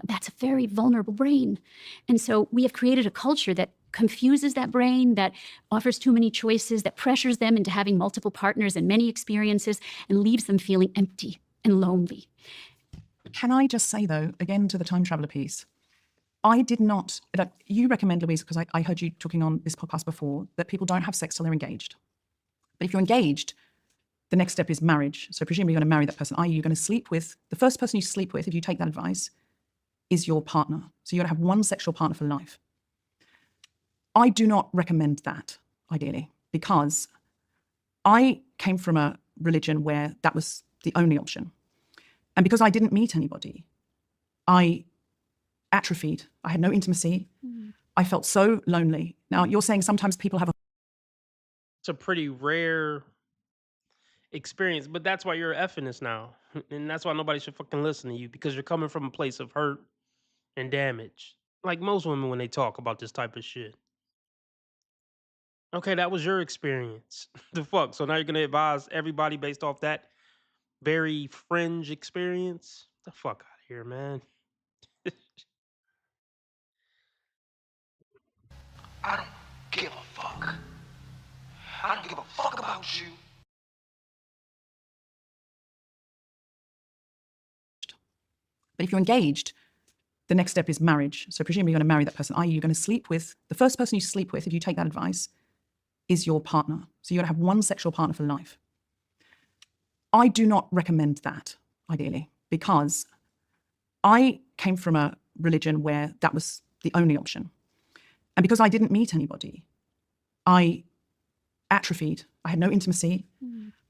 That's a very vulnerable brain. And so we have created a culture that confuses that brain, that offers too many choices, that pressures them into having multiple partners and many experiences, and leaves them feeling empty and lonely. Can I just say, though, again to the time traveler piece, I did not, that you recommend, Louise, because I heard you talking on this podcast before, that people don't have sex till they're engaged. But if you're engaged, the next step is marriage. So presumably you're going to marry that person, i.e. you're going to sleep with, the first person you sleep with, if you take that advice, is your partner. So you're going to have one sexual partner for life. I do not recommend that, ideally, because I came from a religion where that was the only option. And because I didn't meet anybody, I atrophied. I had no intimacy. I felt so lonely. Now, you're saying sometimes people have It's a pretty rare experience, but that's why you're a feminist now. And that's why nobody should fucking listen to you, because you're coming from a place of hurt and damage. Like most women when they talk about this type of shit. Okay, that was your experience. The fuck? So now you're gonna advise everybody based off that very fringe experience? The fuck out of here, man. I don't give a fuck. I don't give a fuck about you. But if you're engaged, the next step is marriage. So presumably you're going to marry that person, i.e. you're going to sleep with, the first person you sleep with, if you take that advice, is your partner. So you're going to have one sexual partner for life. I do not recommend that, ideally, because I came from a religion where that was the only option. And because I didn't meet anybody, I atrophied. I had no intimacy.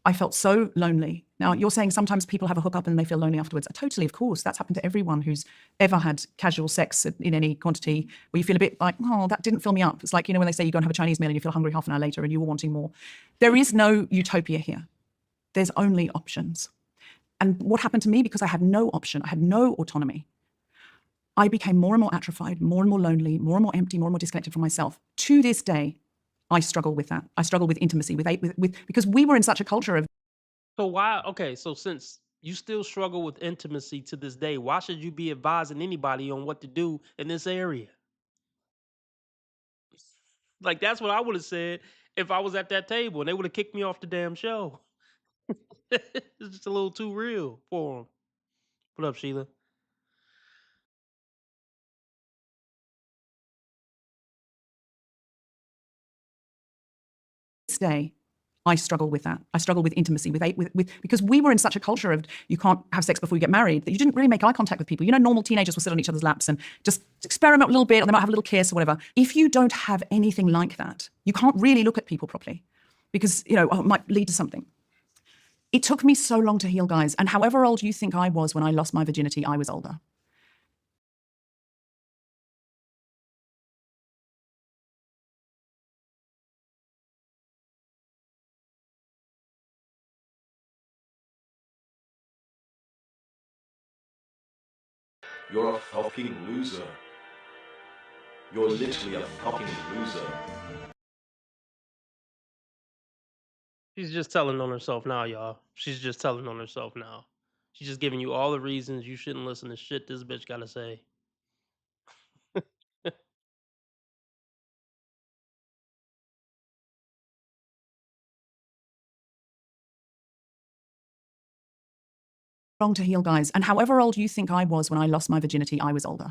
I felt so lonely. Now, you're saying sometimes people have a hookup and they feel lonely afterwards. Totally, of course. That's happened to everyone who's ever had casual sex in any quantity where you feel a bit like, oh, that didn't fill me up. It's like, when they say you go and have a Chinese meal and you feel hungry half an hour later and you were wanting more. There is no utopia here. There's only options. And what happened to me, because I had no option, I had no autonomy, I became more and more atrophied, more and more lonely, more and more empty, more and more disconnected from myself. To this day, I struggle with that. I struggle with intimacy, because we were in such a culture of. So why? Okay, so since you still struggle with intimacy to this day, why should you be advising anybody on what to do in this area? Like, that's what I would have said if I was at that table and they would have kicked me off the damn show. It's just a little too real for them. What up, Sheila? Day, I struggle with that. I struggle with intimacy, because we were in such a culture of you can't have sex before you get married, that you didn't really make eye contact with people. Normal teenagers will sit on each other's laps and just experiment a little bit, or they might have a little kiss or whatever. If you don't have anything like that, you can't really look at people properly, because it might lead to something. It took me so long to heal, guys. And however old you think I was when I lost my virginity, I was older. You're a fucking loser. You're literally a fucking loser. She's just telling on herself now, y'all. She's just telling on herself now. She's just giving you all the reasons you shouldn't listen to shit this bitch gotta say. Long to heal, guys. And however old you think I was when I lost my virginity, I was older.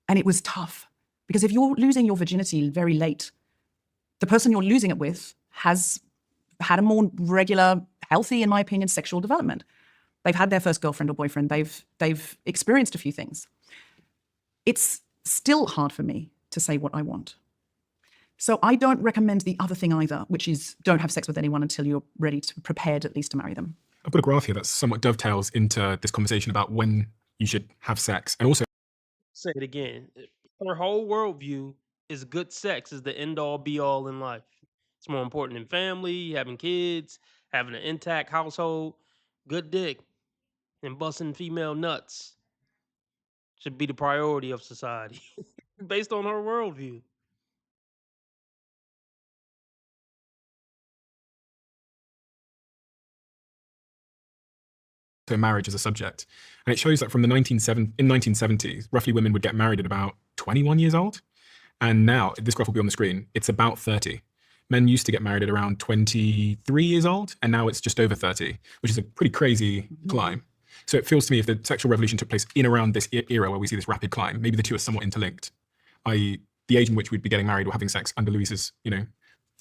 And it was tough, because if you're losing your virginity very late, the person you're losing it with has had a more regular, healthy, in my opinion, sexual development. They've had their first girlfriend or boyfriend. They've experienced a few things. It's still hard for me to say what I want. So I don't recommend the other thing either, which is don't have sex with anyone until you're ready to prepared at least to marry them. I've got a graph here that somewhat dovetails into this conversation about when you should have sex, and also. Say it again. Her whole worldview is good sex is the end all be all in life. It's more important than family, having kids, having an intact household, good dick, and busting female nuts should be the priority of society based on her worldview. To marriage as a subject. And it shows that from the 1970s, roughly women would get married at about 21 years old. And now, this graph will be on the screen, it's about 30. Men used to get married at around 23 years old, and now it's just over 30, which is a pretty crazy climb. So it feels to me if the sexual revolution took place in around this era where we see this rapid climb, maybe the two are somewhat interlinked, i.e. the age in which we'd be getting married or having sex under Louise's,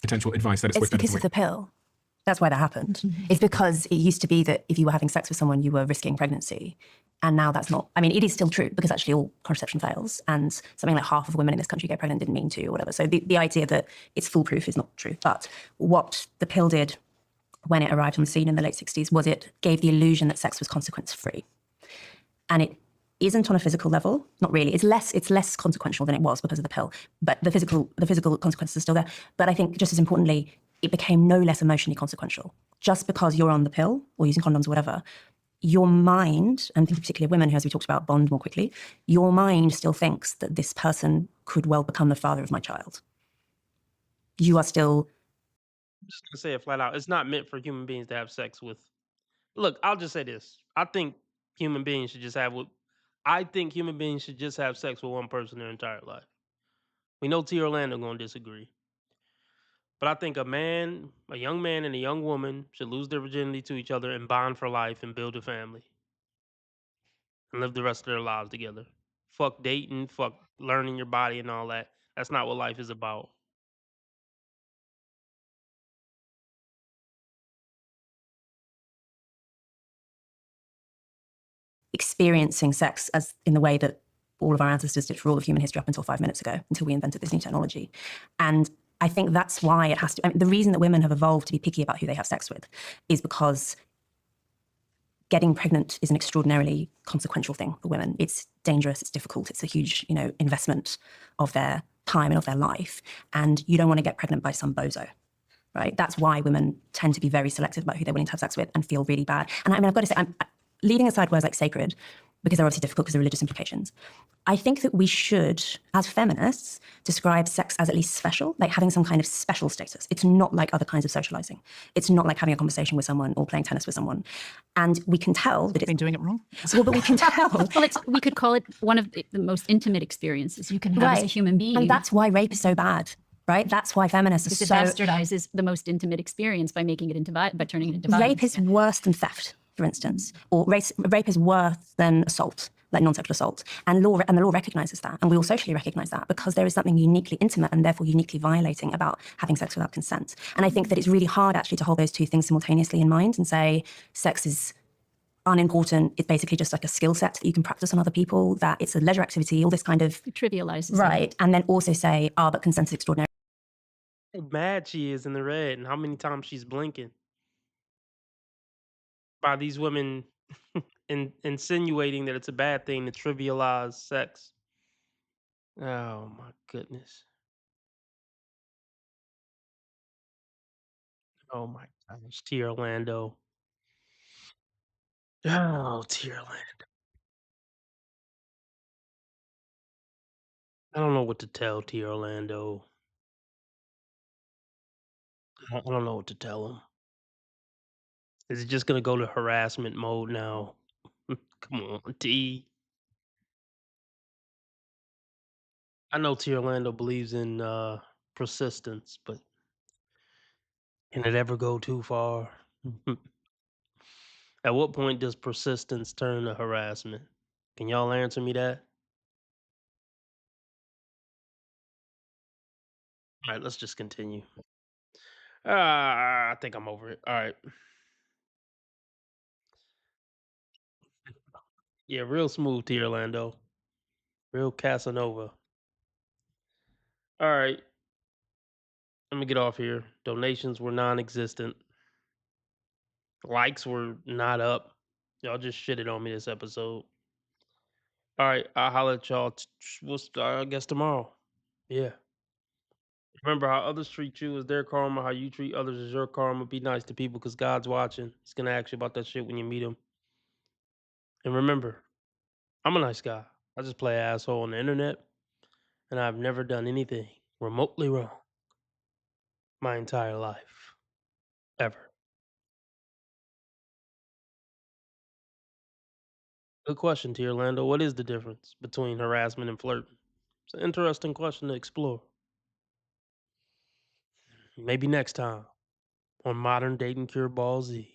potential advice that it's It's because of the pill. That's why that happened. It's because it used to be that if you were having sex with someone, you were risking pregnancy. And now that's not, it is still true because actually all contraception fails. And something like half of women in this country get pregnant didn't mean to or whatever. So the idea that it's foolproof is not true. But what the pill did when it arrived on the scene in the late 60s was it gave the illusion that sex was consequence-free. And it isn't on a physical level, not really. It's less consequential than it was because of the pill. But the physical consequences are still there. But I think just as importantly, it became no less emotionally consequential. Just because you're on the pill or using condoms or whatever, your mind, and particularly women who, as we talked about, bond more quickly, your mind still thinks that this person could well become the father of my child. You are still... I'm just going to say it flat out. It's not meant for human beings to have sex with. Look, I'll just say this. I think human beings should just have sex with one person their entire life. We know T. Orlando going to disagree. But I think a young man and a young woman should lose their virginity to each other and bond for life and build a family. And live the rest of their lives together. Fuck dating, fuck learning your body and all that. That's not what life is about. Experiencing sex as in the way that all of our ancestors did for all of human history up until 5 minutes ago, until we invented this new technology. And I think that's why it has to, I mean, the reason that women have evolved to be picky about who they have sex with is because getting pregnant is an extraordinarily consequential thing for women. It's dangerous, it's difficult, it's a huge, investment of their time and of their life. And you don't want to get pregnant by some bozo, right? That's why women tend to be very selective about who they're willing to have sex with and feel really bad. And I mean, I've got to say, leaving aside words like sacred, because they're obviously difficult because of religious implications, I think that we should, as feminists, describe sex as at least special, like having some kind of special status. It's not like other kinds of socializing. It's not like having a conversation with someone or playing tennis with someone. And we can tell that it's been doing it wrong. Well, but we can tell. Well, we could call it one of the most intimate experiences you can have as a human being. And that's why rape is so bad, right? That's why feminists are because so... it bastardizes the most intimate experience by making it into by turning it into violence. Rape is worse than theft, for instance, or rape is worse than assault, like non-sexual assault. And the law recognises that, and we all socially recognise that, because there is something uniquely intimate and therefore uniquely violating about having sex without consent. And I think that it's really hard actually to hold those two things simultaneously in mind and say sex is unimportant, it's basically just like a skill set that you can practice on other people, that it's a leisure activity, all this kind of... It trivializes Right, and then also say, but consent is extraordinary. How mad she is in the red and how many times she's blinking. By these women insinuating that it's a bad thing to trivialize sex. Oh my goodness. Oh my gosh, T. Orlando. Oh, T. Orlando. I don't know what to tell T. Orlando. I don't know what to tell him. Is it just gonna go to harassment mode now? Come on, T. I know T. Orlando believes in persistence, but can it ever go too far? At what point does persistence turn to harassment? Can y'all answer me that? All right, let's just continue. I think I'm over it. All right. Yeah, real smooth T. Orlando. Real Casanova. All right. Let me get off here. Donations were non-existent. Likes were not up. Y'all just shitted on me this episode. All right, I'll holler at y'all. I guess tomorrow. Yeah. Remember, how others treat you is their karma. How you treat others is your karma. Be nice to people because God's watching. He's gonna ask you about that shit when you meet him. And remember, I'm a nice guy. I just play asshole on the internet, and I've never done anything remotely wrong my entire life, ever. Good question, T. Orlando. What is the difference between harassment and flirting? It's an interesting question to explore. Maybe next time on Modern Dating Cure Ball Z.